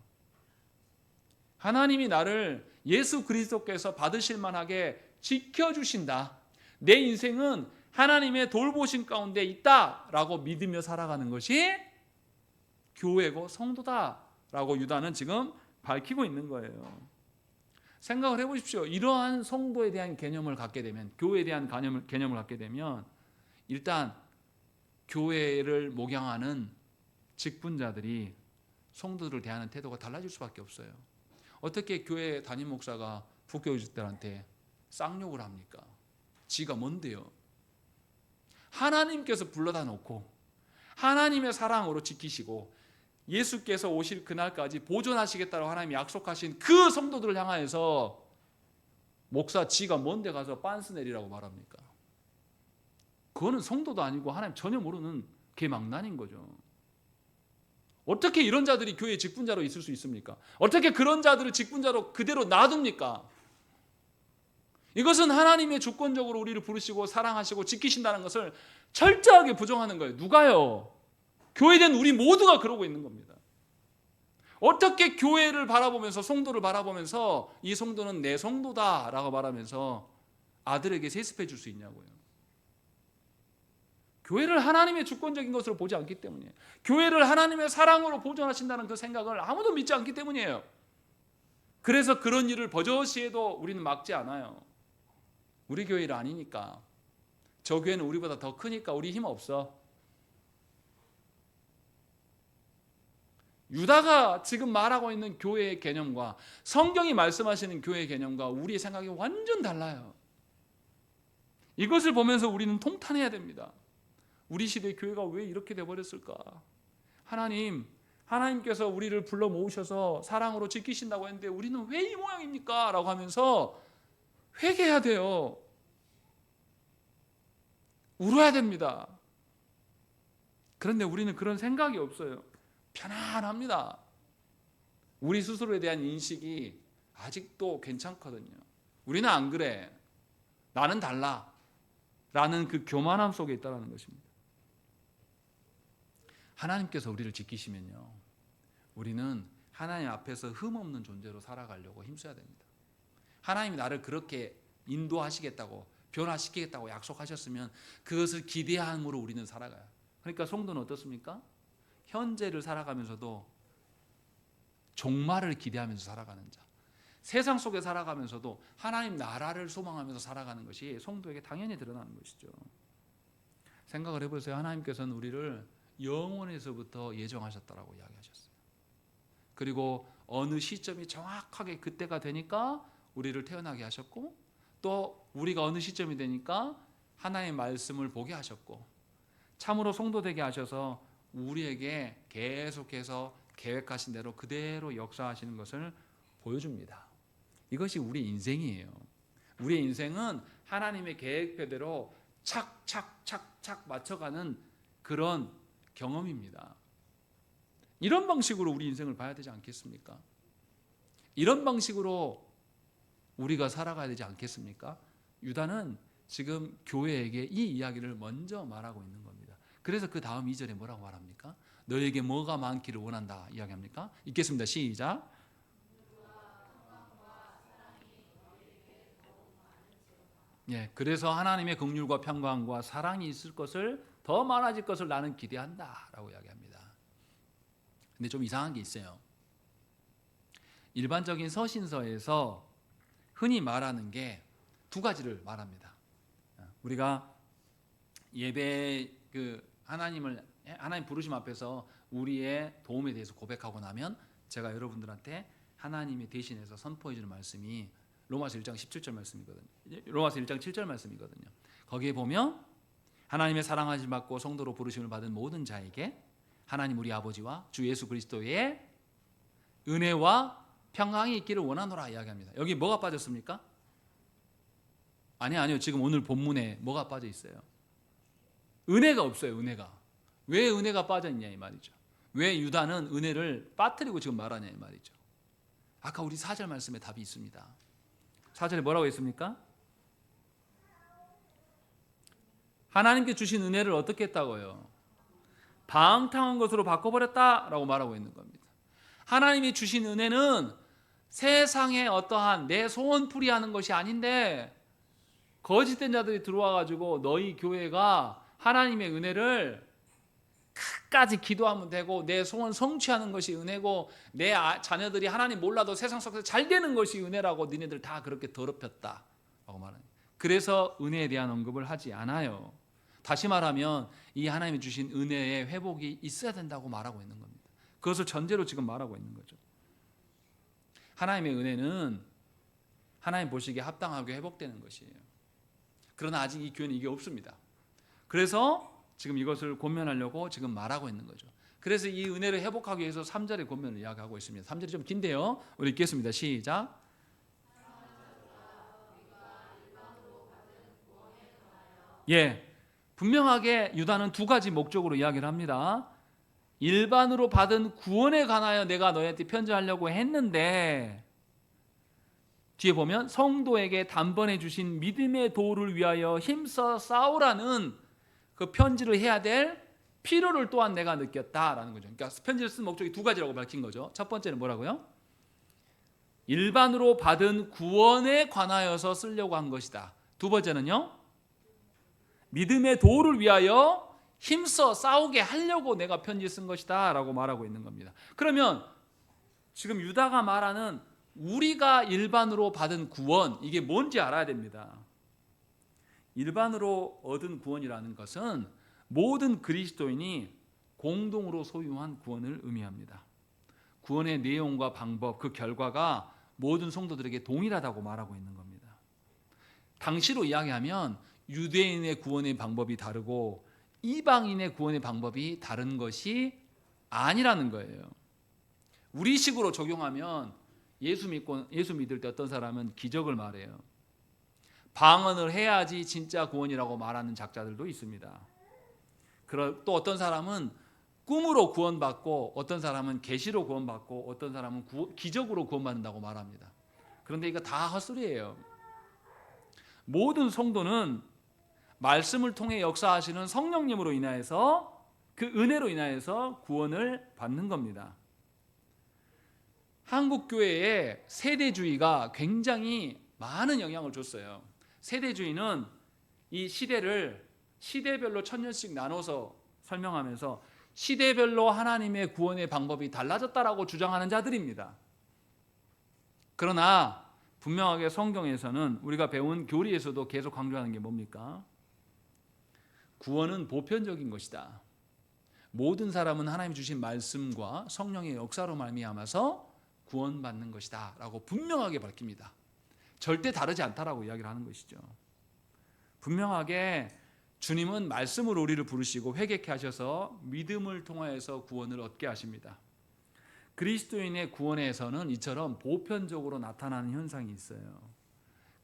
하나님이 나를 예수 그리스도께서 받으실 만하게 지켜주신다. 내 인생은 하나님의 돌보심 가운데 있다라고 믿으며 살아가는 것이 교회고 성도다라고 유다는 지금 밝히고 있는 거예요. 생각을 해보십시오. 이러한 성도에 대한 개념을 갖게 되면, 교회에 대한 개념을 갖게 되면 일단 교회를 목양하는 직분자들이 성도들을 대하는 태도가 달라질 수밖에 없어요. 어떻게 교회 담임 목사가 부교육들한테 쌍욕을 합니까? 지가 뭔데요? 하나님께서 불러다 놓고 하나님의 사랑으로 지키시고 예수께서 오실 그날까지 보존하시겠다고 하나님이 약속하신 그 성도들을 향하여서 목사 지가 뭔데 가서 빤스 내리라고 말합니까? 그거는 성도도 아니고 하나님 전혀 모르는 개망난인 거죠. 어떻게 이런 자들이 교회 직분자로 있을 수 있습니까? 어떻게 그런 자들을 직분자로 그대로 놔둡니까? 이것은 하나님의 주권적으로 우리를 부르시고 사랑하시고 지키신다는 것을 철저하게 부정하는 거예요. 누가요? 교회된 우리 모두가 그러고 있는 겁니다. 어떻게 교회를 바라보면서 성도를 바라보면서 이 성도는 내 성도다라고 말하면서 아들에게 세습해 줄 수 있냐고요. 교회를 하나님의 주권적인 것으로 보지 않기 때문이에요. 교회를 하나님의 사랑으로 보존하신다는 그 생각을 아무도 믿지 않기 때문이에요. 그래서 그런 일을 버젓이 해도 우리는 막지 않아요. 우리 교회 일 아니니까. 저 교회는 우리보다 더 크니까 우리 힘 없어. 유다가 지금 말하고 있는 교회의 개념과 성경이 말씀하시는 교회의 개념과 우리의 생각이 완전 달라요. 이것을 보면서 우리는 통탄해야 됩니다. 우리 시대의 교회가 왜 이렇게 돼버렸을까? 하나님께서 우리를 불러 모으셔서 사랑으로 지키신다고 했는데 우리는 왜 이 모양입니까? 라고 하면서 회개해야 돼요. 울어야 됩니다. 그런데 우리는 그런 생각이 없어요. 편안합니다. 우리 스스로에 대한 인식이 아직도 괜찮거든요. 우리는 안 그래. 나는 달라. 라는 그 교만함 속에 있다는 것입니다. 하나님께서 우리를 지키시면요, 우리는 하나님 앞에서 흠없는 존재로 살아가려고 힘써야 됩니다. 하나님이 나를 그렇게 인도하시겠다고 변화시키겠다고 약속하셨으면 그것을 기대함으로 우리는 살아가요. 그러니까 성도는 어떻습니까? 현재를 살아가면서도 종말을 기대하면서 살아가는 자, 세상 속에 살아가면서도 하나님 나라를 소망하면서 살아가는 것이 성도에게 당연히 드러나는 것이죠. 생각을 해보세요. 하나님께서는 우리를 영원에서부터 예정하셨다라고 이야기하셨어요. 그리고 어느 시점이 정확하게 그때가 되니까 우리를 태어나게 하셨고, 또 우리가 어느 시점이 되니까 하나님의 말씀을 보게 하셨고, 참으로 성도 되게 하셔서 우리에게 계속해서 계획하신 대로 그대로 역사하시는 것을 보여줍니다. 이것이 우리 인생이에요. 우리의 인생은 하나님의 계획표대로 착착착착 맞춰가는 그런 경험입니다. 이런 방식으로 우리 인생을 봐야 되지 않겠습니까? 이런 방식으로 우리가 살아가야 되지 않겠습니까? 유다는 지금 교회에게 이 이야기를 먼저 말하고 있는 겁니다. 그래서 그 다음 2절에 뭐라고 말합니까? 너에게 뭐가 많기를 원한다 이야기합니까? 읽겠습니다. 시작. 예, 그래서 하나님의 긍휼과 평강과 사랑이 있을 것을, 더 많아질 것을 나는 기대한다라고 이야기합니다. 근데 좀 이상한 게 있어요. 일반적인 서신서에서 흔히 말하는 게 두 가지를 말합니다. 우리가 예배 하나님 부르심 앞에서 우리의 도움에 대해서 고백하고 나면 제가 여러분들한테 하나님이 대신해서 선포해 주는 말씀이 로마서 1장 17절 말씀이거든요. 로마서 1장 7절 말씀이거든요. 거기에 보면 하나님의 사랑하심 받고 성도로 부르심을 받은 모든 자에게 하나님 우리 아버지와 주 예수 그리스도의 은혜와 평강이 있기를 원하노라 이야기합니다. 여기 뭐가 빠졌습니까? 아니요. 지금 오늘 본문에 뭐가 빠져 있어요? 은혜가 없어요. 은혜가. 왜 은혜가 빠져 있냐 이 말이죠. 왜 유다는 은혜를 빠뜨리고 지금 말하냐 이 말이죠. 아까 우리 4절 말씀에 답이 있습니다. 4절에 뭐라고 했습니까? 하나님께 주신 은혜를 어떻게 했다고요? 방탕한 것으로 바꿔버렸다라고 말하고 있는 겁니다. 하나님이 주신 은혜는 세상에 어떠한 내 소원풀이 하는 것이 아닌데 거짓된 자들이 들어와가지고 너희 교회가 하나님의 은혜를 끝까지 기도하면 되고 내 소원 성취하는 것이 은혜고 내 자녀들이 하나님 몰라도 세상 속에서 잘 되는 것이 은혜라고 니네들 다 그렇게 더럽혔다라고 말합니다. 그래서 은혜에 대한 언급을 하지 않아요. 다시 말하면 이 하나님이 주신 은혜의 회복이 있어야 된다고 말하고 있는 겁니다. 그것을 전제로 지금 말하고 있는 거죠. 하나님의 은혜는 하나님 보시기에 합당하게 회복되는 것이에요. 그러나 아직 이 교회는 이게 없습니다. 그래서 지금 이것을 권면하려고 지금 말하고 있는 거죠. 그래서 이 은혜를 회복하기 위해서 3절의 권면을 이야기하고 있습니다. 3절이 좀 긴데요. 우리 읽겠습니다. 시작. 예, 분명하게 유다는 두 가지 목적으로 이야기를 합니다. 일반으로 받은 구원에 관하여 내가 너희한테 편지하려고 했는데 뒤에 보면 성도에게 단번에 주신 믿음의 도를 위하여 힘써 싸우라는 그 편지를 해야 될 필요를 또한 내가 느꼈다라는 거죠. 그러니까 편지를 쓴 목적이 두 가지라고 밝힌 거죠. 첫 번째는 뭐라고요? 일반으로 받은 구원에 관하여서 쓰려고 한 것이다. 두 번째는요? 믿음의 도를 위하여 힘써 싸우게 하려고 내가 편지 쓴 것이다 라고 말하고 있는 겁니다. 그러면 지금 유다가 말하는 우리가 일반으로 받은 구원, 이게 뭔지 알아야 됩니다. 일반으로 얻은 구원이라는 것은 모든 그리스도인이 공동으로 소유한 구원을 의미합니다. 구원의 내용과 방법, 그 결과가 모든 성도들에게 동일하다고 말하고 있는 겁니다. 당시로 이야기하면 유대인의 구원의 방법이 다르고 이방인의 구원의 방법이 다른 것이 아니라는 거예요. 우리식으로 적용하면 예수 믿을 때 어떤 사람은 기적을 말해요. 방언을 해야지 진짜 구원이라고 말하는 작자들도 있습니다. 또 어떤 사람은 꿈으로 구원받고 어떤 사람은 계시로 구원받고 어떤 사람은 기적으로 구원받는다고 말합니다. 그런데 이거 다 헛소리예요. 모든 성도는 말씀을 통해 역사하시는 성령님으로 인하여서 그 은혜로 인하여서 구원을 받는 겁니다. 한국 교회의 세대주의가 굉장히 많은 영향을 줬어요. 세대주의는 이 시대를 시대별로 1000년씩 나눠서 설명하면서 시대별로 하나님의 구원의 방법이 달라졌다라고 주장하는 자들입니다. 그러나 분명하게 성경에서는 우리가 배운 교리에서도 계속 강조하는 게 뭡니까? 구원은 보편적인 것이다. 모든 사람은 하나님 주신 말씀과 성령의 역사로 말미암아서 구원받는 것이다 라고 분명하게 밝힙니다. 절대 다르지 않다라고 이야기를 하는 것이죠. 분명하게 주님은 말씀으로 우리를 부르시고 회개케 하셔서 믿음을 통하여서 구원을 얻게 하십니다. 그리스도인의 구원에서는 이처럼 보편적으로 나타나는 현상이 있어요.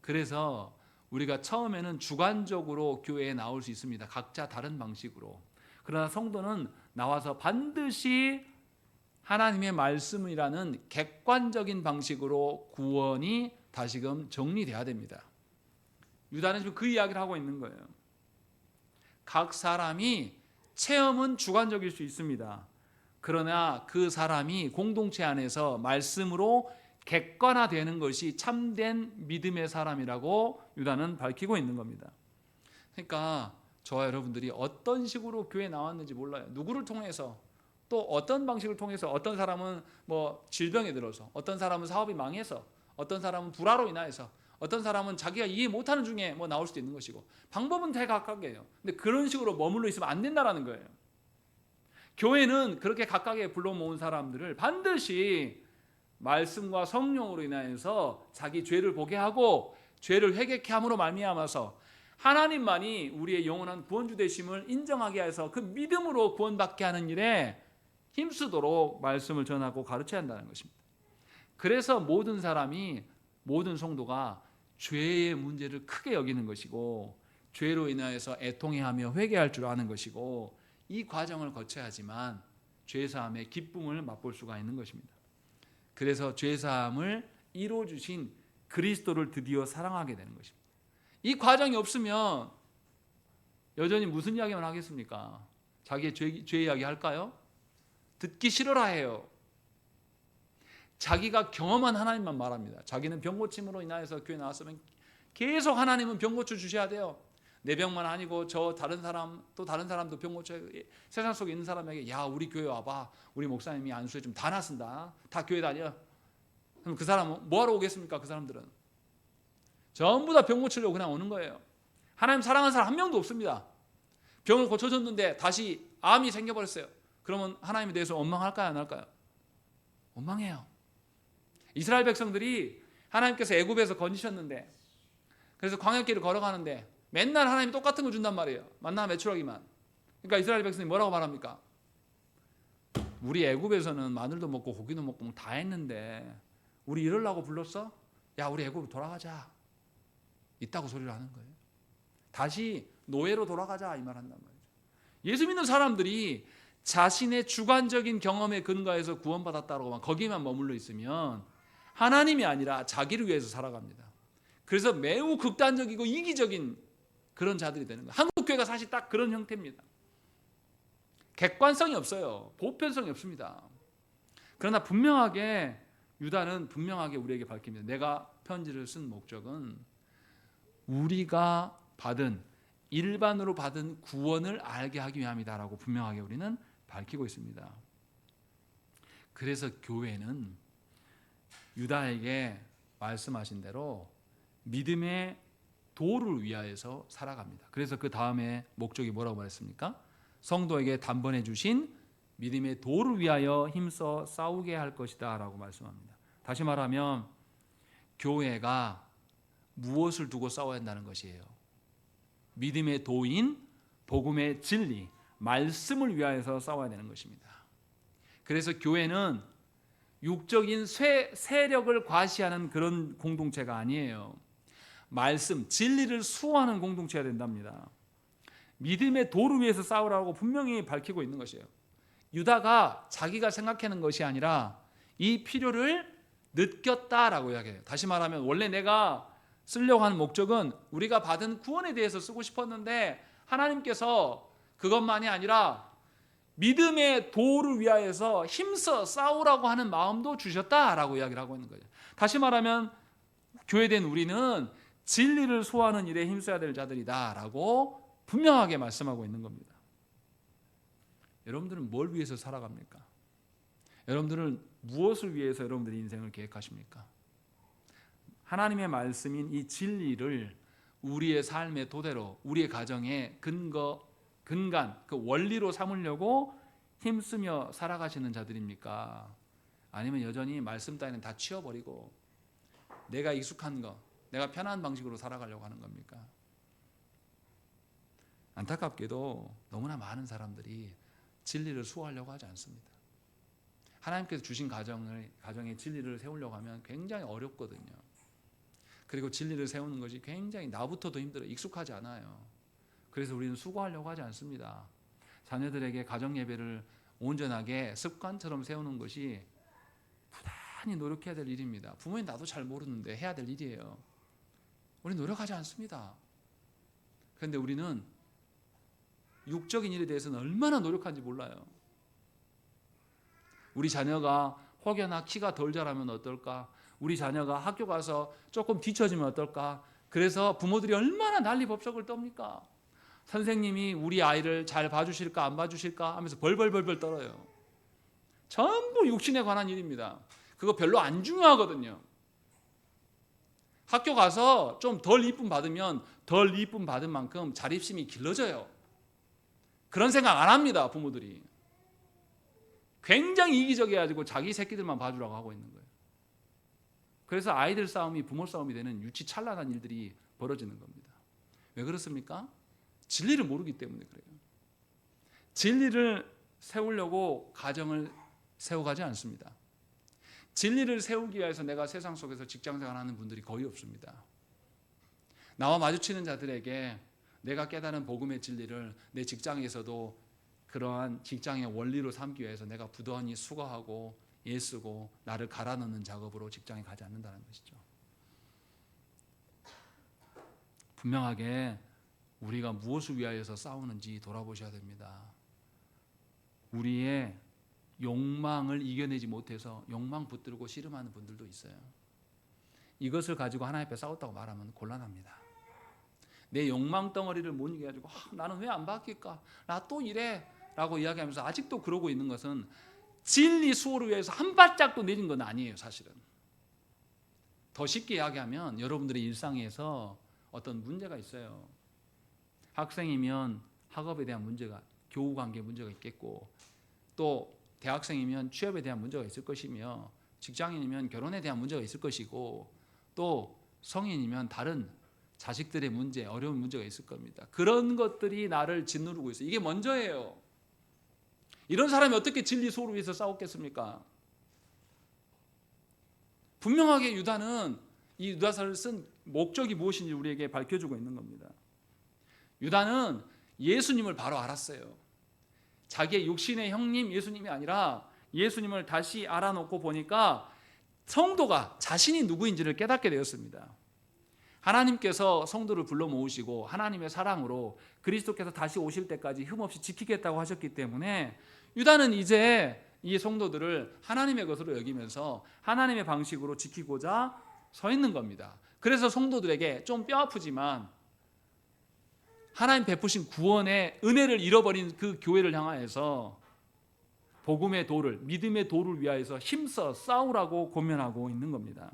그래서 우리가 처음에는 주관적으로 교회에 나올 수 있습니다. 각자 다른 방식으로. 그러나 성도는 나와서 반드시 하나님의 말씀이라는 객관적인 방식으로 구원이 다시금 정리돼야 됩니다. 유다는 지금 그 이야기를 하고 있는 거예요. 각 사람이 체험은 주관적일 수 있습니다. 그러나 그 사람이 공동체 안에서 말씀으로 객관화되는 것이 참된 믿음의 사람이라고 유다는 밝히고 있는 겁니다. 그러니까 저와 여러분들이 어떤 식으로 교회에 나왔는지 몰라요. 누구를 통해서 또 어떤 방식을 통해서 어떤 사람은 뭐 질병에 들어서 어떤 사람은 사업이 망해서 어떤 사람은 불화로 인하여서 어떤 사람은 자기가 이해 못하는 중에 뭐 나올 수도 있는 것이고 방법은 대각각이에요. 근데 그런 식으로 머물러 있으면 안 된다라는 거예요. 교회는 그렇게 각각의 불러 모은 사람들을 반드시 말씀과 성령으로 인하여서 자기 죄를 보게 하고 죄를 회개케 함으로 말미암아서 하나님만이 우리의 영원한 구원주 되심을 인정하게 해서 그 믿음으로 구원받게 하는 일에 힘쓰도록 말씀을 전하고 가르쳐야 한다는 것입니다. 그래서 모든 사람이 모든 성도가 죄의 문제를 크게 여기는 것이고 죄로 인하여서 애통해하며 회개할 줄 아는 것이고 이 과정을 거쳐야지만 죄사함의 기쁨을 맛볼 수가 있는 것입니다. 그래서 죄사함을 이루어주신 그리스도를 드디어 사랑하게 되는 것입니다. 이 과정이 없으면 여전히 무슨 이야기만 하겠습니까? 자기의 죄 이야기 할까요? 듣기 싫어라 해요. 자기가 경험한 하나님만 말합니다. 자기는 병 고침으로 인하여서 교회 나왔으면 계속 하나님은 병 고쳐 주셔야 돼요. 내 병만 아니고 저 다른 사람 또 다른 사람도 병 고쳐. 세상 속에 있는 사람에게 야 우리 교회 와봐. 우리 목사님이 안수해 좀 다 났습니다. 다 교회 다녀. 그럼 그 사람은 뭐하러 오겠습니까? 그 사람들은 전부 다 병 고치려고 그냥 오는 거예요. 하나님 사랑하는 사람 한 명도 없습니다. 병을 고쳐줬는데 다시 암이 생겨버렸어요. 그러면 하나님에 대해서 원망할까요? 안 할까요? 원망해요. 이스라엘 백성들이 하나님께서 애굽에서 건지셨는데 그래서 광야길을 걸어가는데 맨날 하나님이 똑같은 거 준단 말이에요. 만나 매출하기만. 그러니까 이스라엘 백성이 뭐라고 말합니까? 우리 애굽에서는 마늘도 먹고 고기도 먹고 다 했는데 우리 이러려고 불렀어? 야 우리 애굽으로 돌아가자. 있다고 소리를 하는 거예요. 다시 노예로 돌아가자 이 말 한단 말이죠. 예수 믿는 사람들이 자신의 주관적인 경험에 근거해서 구원받았다고 거기만 머물러 있으면 하나님이 아니라 자기를 위해서 살아갑니다. 그래서 매우 극단적이고 이기적인 그런 자들이 되는 거예요. 한국 교회가 사실 딱 그런 형태입니다. 객관성이 없어요. 보편성이 없습니다. 그러나 분명하게 유다는 분명하게 우리에게 밝힙니다. 내가 편지를 쓴 목적은 우리가 받은 일반으로 받은 구원을 알게 하기 위함이다라고 분명하게 우리는 밝히고 있습니다. 그래서 교회는 유다에게 말씀하신 대로 믿음의 도를 위하여서 살아갑니다. 그래서 그 다음에 목적이 뭐라고 말했습니까? 성도에게 단번에 주신 믿음의 도를 위하여 힘써 싸우게 할 것이다 라고 말씀합니다. 다시 말하면 교회가 무엇을 두고 싸워야 한다는 것이에요? 믿음의 도인 복음의 진리 말씀을 위하여서 싸워야 되는 것입니다. 그래서 교회는 육적인 세력을 과시하는 그런 공동체가 아니에요. 말씀, 진리를 수호하는 공동체가 된답니다. 믿음의 도를 위해서 싸우라고 분명히 밝히고 있는 것이에요. 유다가 자기가 생각하는 것이 아니라 이 필요를 느꼈다라고 이야기해요. 다시 말하면 원래 내가 쓰려고 하는 목적은 우리가 받은 구원에 대해서 쓰고 싶었는데 하나님께서 그것만이 아니라 믿음의 도를 위하여서 힘써 싸우라고 하는 마음도 주셨다라고 이야기를 하고 있는 거죠. 다시 말하면 교회된 우리는 진리를 소화하는 일에 힘써야 될 자들이다라고 분명하게 말씀하고 있는 겁니다. 여러분들은 뭘 위해서 살아갑니까? 여러분들은 무엇을 위해서 여러분들의 인생을 계획하십니까? 하나님의 말씀인 이 진리를 우리의 삶의 토대로 우리의 가정의 근간, 그 원리로 삼으려고 힘쓰며 살아가시는 자들입니까? 아니면 여전히 말씀 따위는 다 치워버리고 내가 익숙한 거, 내가 편한 방식으로 살아가려고 하는 겁니까? 안타깝게도 너무나 많은 사람들이 진리를 수호하려고 하지 않습니다. 하나님께서 주신 가정의 진리를 세우려고 하면 굉장히 어렵거든요. 그리고 진리를 세우는 것이 굉장히 나부터도 힘들어요. 익숙하지 않아요. 그래서 우리는 수고하려고 하지 않습니다. 자녀들에게 가정 예배를 온전하게 습관처럼 세우는 것이 부단히 노력해야 될 일입니다. 부모님 나도 잘 모르는데 해야 될 일이에요. 우리는 노력하지 않습니다. 그런데 우리는 육적인 일에 대해서는 얼마나 노력하는지 몰라요. 우리 자녀가 혹여나 키가 덜 자라면 어떨까? 우리 자녀가 학교 가서 조금 뒤처지면 어떨까? 그래서 부모들이 얼마나 난리법석을 떱니까? 선생님이 우리 아이를 잘 봐주실까 안 봐주실까 하면서 벌벌벌벌 떨어요. 전부 육신에 관한 일입니다. 그거 별로 안 중요하거든요. 학교 가서 좀 덜 이쁨 받으면 덜 이쁨 받은 만큼 자립심이 길러져요. 그런 생각 안 합니다. 부모들이. 굉장히 이기적이어가지고 자기 새끼들만 봐주라고 하고 있는 거예요. 그래서 아이들 싸움이 부모 싸움이 되는 유치찬란한 일들이 벌어지는 겁니다. 왜 그렇습니까? 진리를 모르기 때문에 그래요. 진리를 세우려고 가정을 세워가지 않습니다. 진리를 세우기 위해서 내가 세상 속에서 직장생활하는 분들이 거의 없습니다. 나와 마주치는 자들에게 내가 깨달은 복음의 진리를 내 직장에서도 그러한 직장의 원리로 삼기 위해서 내가 부단히 수고하고 애쓰고 나를 갈아넣는 작업으로 직장에 가지 않는다는 것이죠. 분명하게 우리가 무엇을 위하여서 싸우는지 돌아보셔야 됩니다. 우리의 욕망을 이겨내지 못해서 욕망 붙들고 씨름하는 분들도 있어요. 이것을 가지고 하나님 앞에 싸웠다고 말하면 곤란합니다. 내 욕망 덩어리를 못 이겨가지고 나는 왜 안 바뀔까? 나 또 이래 라고 이야기하면서 아직도 그러고 있는 것은 진리 수호를 위해서 한 발짝도 내린 건 아니에요. 사실은 더 쉽게 이야기하면 여러분들의 일상에서 어떤 문제가 있어요. 학생이면 학업에 대한 문제가, 교우 관계 문제가 있겠고, 또 대학생이면 취업에 대한 문제가 있을 것이며, 직장인이면 결혼에 대한 문제가 있을 것이고, 또 성인이면 다른 자식들의 문제, 어려운 문제가 있을 겁니다. 그런 것들이 나를 짓누르고 있어요. 이게 먼저예요. 이런 사람이 어떻게 진리 소를 위해서 싸웠겠습니까? 분명하게 유다는 이 유다서를 쓴 목적이 무엇인지 우리에게 밝혀주고 있는 겁니다. 유다는 예수님을 바로 알았어요. 자기의 육신의 형님 예수님이 아니라 예수님을 다시 알아놓고 보니까 성도가 자신이 누구인지를 깨닫게 되었습니다. 하나님께서 성도를 불러 모으시고 하나님의 사랑으로 그리스도께서 다시 오실 때까지 흠없이 지키겠다고 하셨기 때문에 유다는 이제 이 성도들을 하나님의 것으로 여기면서 하나님의 방식으로 지키고자 서 있는 겁니다. 그래서 성도들에게 좀 뼈아프지만 하나님 베푸신 구원의 은혜를 잃어버린 그 교회를 향하여서 복음의 도를, 믿음의 도를 위하여서 힘써 싸우라고 권면하고 있는 겁니다.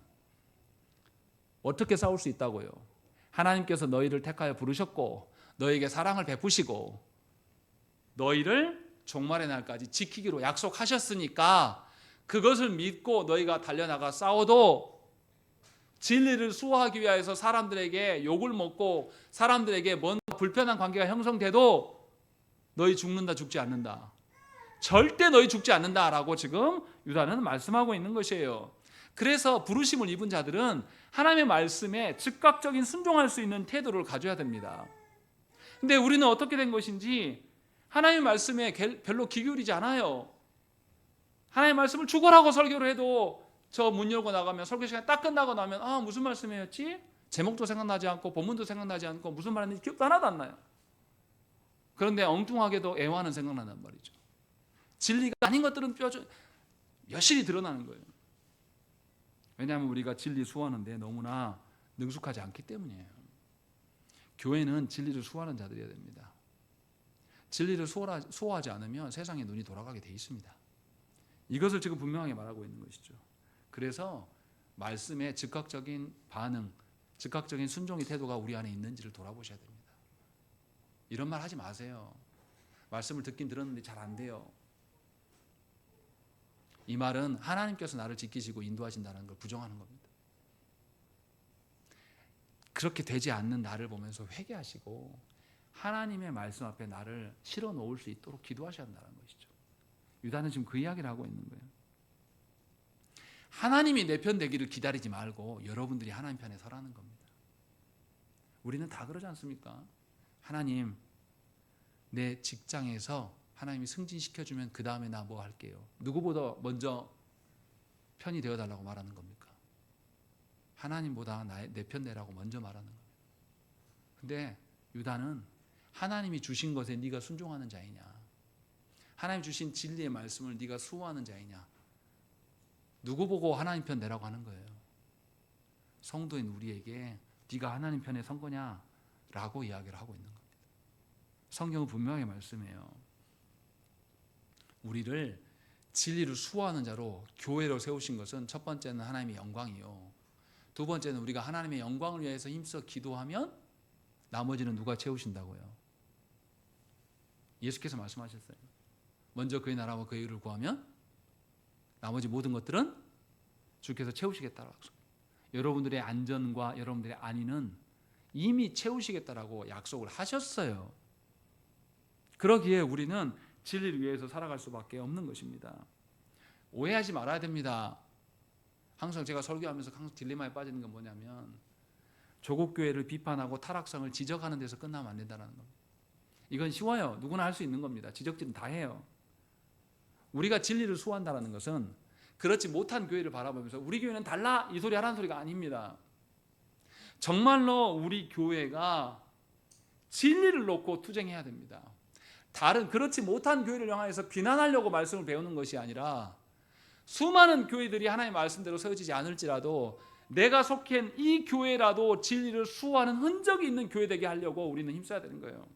어떻게 싸울 수 있다고요? 하나님께서 너희를 택하여 부르셨고 너희에게 사랑을 베푸시고 너희를 종말의 날까지 지키기로 약속하셨으니까 그것을 믿고 너희가 달려나가 싸워도 진리를 수호하기 위해서 사람들에게 욕을 먹고 사람들에게 뭔가 불편한 관계가 형성돼도 너희 죽는다, 죽지 않는다. 절대 너희 죽지 않는다라고 지금 유다는 말씀하고 있는 것이에요. 그래서 부르심을 입은 자들은 하나님의 말씀에 즉각적인 순종할 수 있는 태도를 가져야 됩니다. 근데 우리는 어떻게 된 것인지 하나님의 말씀에 별로 귀 기울이지 않아요. 하나님의 말씀을 죽어라고 설교를 해도 저 문 열고 나가면 설교 시간이 딱 끝나고 나면 무슨 말씀이었지? 제목도 생각나지 않고 본문도 생각나지 않고 무슨 말인지 기억도 하나도 안 나요. 그런데 엉뚱하게도 애화는 생각난단 말이죠. 진리가 아닌 것들은 여실히 드러나는 거예요. 왜냐하면 우리가 진리 수호하는데 너무나 능숙하지 않기 때문이에요. 교회는 진리를 수호하는 자들이어야 됩니다. 진리를 수호하지 않으면 세상의 눈이 돌아가게 돼 있습니다. 이것을 지금 분명하게 말하고 있는 것이죠. 그래서 말씀의 즉각적인 반응, 즉각적인 순종의 태도가 우리 안에 있는지를 돌아보셔야 됩니다. 이런 말 하지 마세요. 말씀을 듣긴 들었는데 잘 안 돼요. 이 말은 하나님께서 나를 지키시고 인도하신다는 걸 부정하는 겁니다. 그렇게 되지 않는 나를 보면서 회개하시고 하나님의 말씀 앞에 나를 실어 놓을 수 있도록 기도하셔야 한다는 것이죠. 유다는 지금 그 이야기를 하고 있는 거예요. 하나님이 내 편 되기를 기다리지 말고 여러분들이 하나님 편에 서라는 겁니다. 우리는 다 그러지 않습니까? 하나님, 내 직장에서 하나님이 승진시켜주면 그 다음에 나 뭐 할게요. 누구보다 먼저 편이 되어달라고 말하는 겁니까? 하나님보다 내 편 되라고 먼저 말하는 겁니다. 근데 유다는 하나님이 주신 것에 네가 순종하는 자이냐, 하나님 주신 진리의 말씀을 네가 수호하는 자이냐, 누구 보고 하나님 편 되라고 하는 거예요? 성도인 우리에게 네가 하나님 편에 선 거냐라고 이야기를 하고 있는 겁니다. 성경은 분명하게 말씀해요. 우리를 진리를 수호하는 자로 교회로 세우신 것은 첫 번째는 하나님의 영광이요, 두 번째는 우리가 하나님의 영광을 위해서 힘써 기도하면 나머지는 누가 채우신다고요? 예수께서 말씀하셨어요. 먼저 그의 나라와 그의 의를 구하면 나머지 모든 것들은 주께서 채우시겠다라고. 여러분들의 안전과 여러분들의 안위는 이미 채우시겠다라고 약속을 하셨어요. 그러기에 우리는 진리를 위해서 살아갈 수밖에 없는 것입니다. 오해하지 말아야 됩니다. 항상 제가 설교하면서 항상 딜레마에 빠지는 건 뭐냐면 조국 교회를 비판하고 타락성을 지적하는 데서 끝나면 안 된다는 겁니다. 이건 쉬워요. 누구나 할 수 있는 겁니다. 지적질은 다 해요. 우리가 진리를 수호한다는 것은 그렇지 못한 교회를 바라보면서 우리 교회는 달라 이 소리 하라는 소리가 아닙니다. 정말로 우리 교회가 진리를 놓고 투쟁해야 됩니다. 다른 그렇지 못한 교회를 향해서 비난하려고 말씀을 배우는 것이 아니라 수많은 교회들이 하나님의 말씀대로 세워지지 않을지라도 내가 속한 이 교회라도 진리를 수호하는 흔적이 있는 교회 되게 하려고 우리는 힘써야 되는 거예요.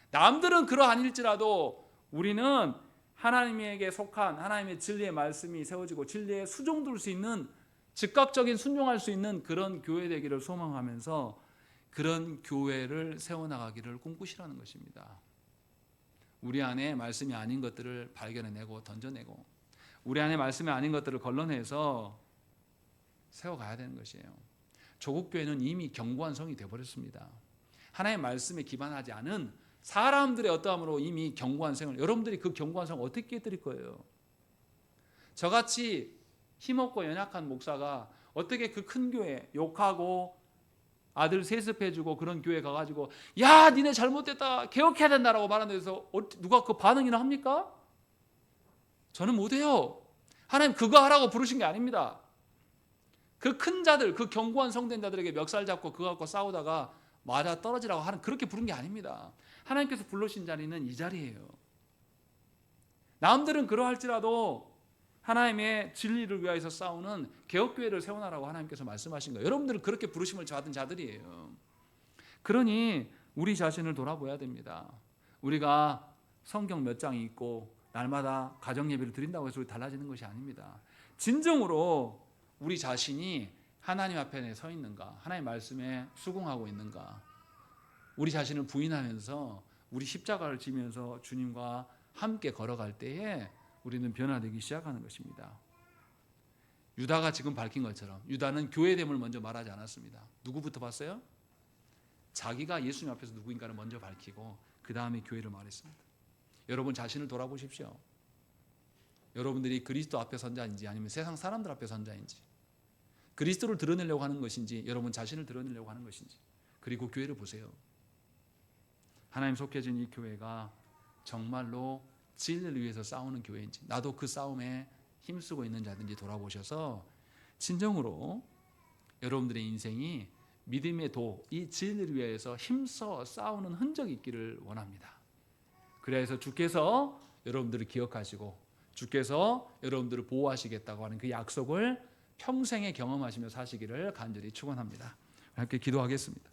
남들은 그러아닐지라도 우리는 하나님에게 속한 하나님의 진리의 말씀이 세워지고 진리에 수종들 수 있는 즉각적인 순종할 수 있는 그런 교회 되기를 소망하면서 그런 교회를 세워나가기를 꿈꾸시라는 것입니다. 우리 안에 말씀이 아닌 것들을 발견해내고 던져내고 우리 안에 말씀이 아닌 것들을 걸러내서 세워가야 되는 것이에요. 조국 교회는 이미 견고한 성이 되어버렸습니다. 하나님의 말씀에 기반하지 않은 사람들의 어떠함으로 이미 견고한 성을, 여러분들이 그 견고한 성을 어떻게 깨뜨릴 거예요? 저같이 힘없고 연약한 목사가 어떻게 그 큰 교회 욕하고 아들 세습해주고 그런 교회 가가지고 야 니네 잘못됐다 개혁해야 된다라고 말하는 데서 누가 그 반응이나 합니까? 저는 못해요. 하나님 그거 하라고 부르신 게 아닙니다. 그 큰 자들, 그 견고한 성된 자들에게 멱살 잡고 그거 갖고 싸우다가 맞아 떨어지라고 하는 그렇게 부른 게 아닙니다. 하나님께서 불러신 자리는 이 자리예요. 남들은 그러할지라도 하나님의 진리를 위하여서 싸우는 개혁교회를 세워나라고 하나님께서 말씀하신 거예요. 여러분들은 그렇게 부르심을 받은 자들이에요. 그러니 우리 자신을 돌아보아야 됩니다. 우리가 성경 몇 장 읽고 날마다 가정예배를 드린다고 해서 달라지는 것이 아닙니다. 진정으로 우리 자신이 하나님 앞에 서 있는가, 하나님 말씀에 수긍하고 있는가, 우리 자신을 부인하면서 우리 십자가를 지면서 주님과 함께 걸어갈 때에 우리는 변화되기 시작하는 것입니다. 유다가 지금 밝힌 것처럼 유다는 교회됨을 먼저 말하지 않았습니다. 누구부터 봤어요? 자기가 예수님 앞에서 누구인가를 먼저 밝히고 그 다음에 교회를 말했습니다. 여러분 자신을 돌아보십시오. 여러분들이 그리스도 앞에 선 자인지 아니면 세상 사람들 앞에 선 자인지, 그리스도를 드러내려고 하는 것인지 여러분 자신을 드러내려고 하는 것인지, 그리고 교회를 보세요. 하나님 속해진 이 교회가 정말로 진리를 위해서 싸우는 교회인지, 나도 그 싸움에 힘쓰고 있는 자든지 돌아보셔서 진정으로 여러분들의 인생이 믿음의 도, 이 진리를 위해서 힘써 싸우는 흔적이 있기를 원합니다. 그래서 주께서 여러분들을 기억하시고 주께서 여러분들을 보호하시겠다고 하는 그 약속을 평생에 경험하시며 사시기를 간절히 축원합니다. 함께 기도하겠습니다.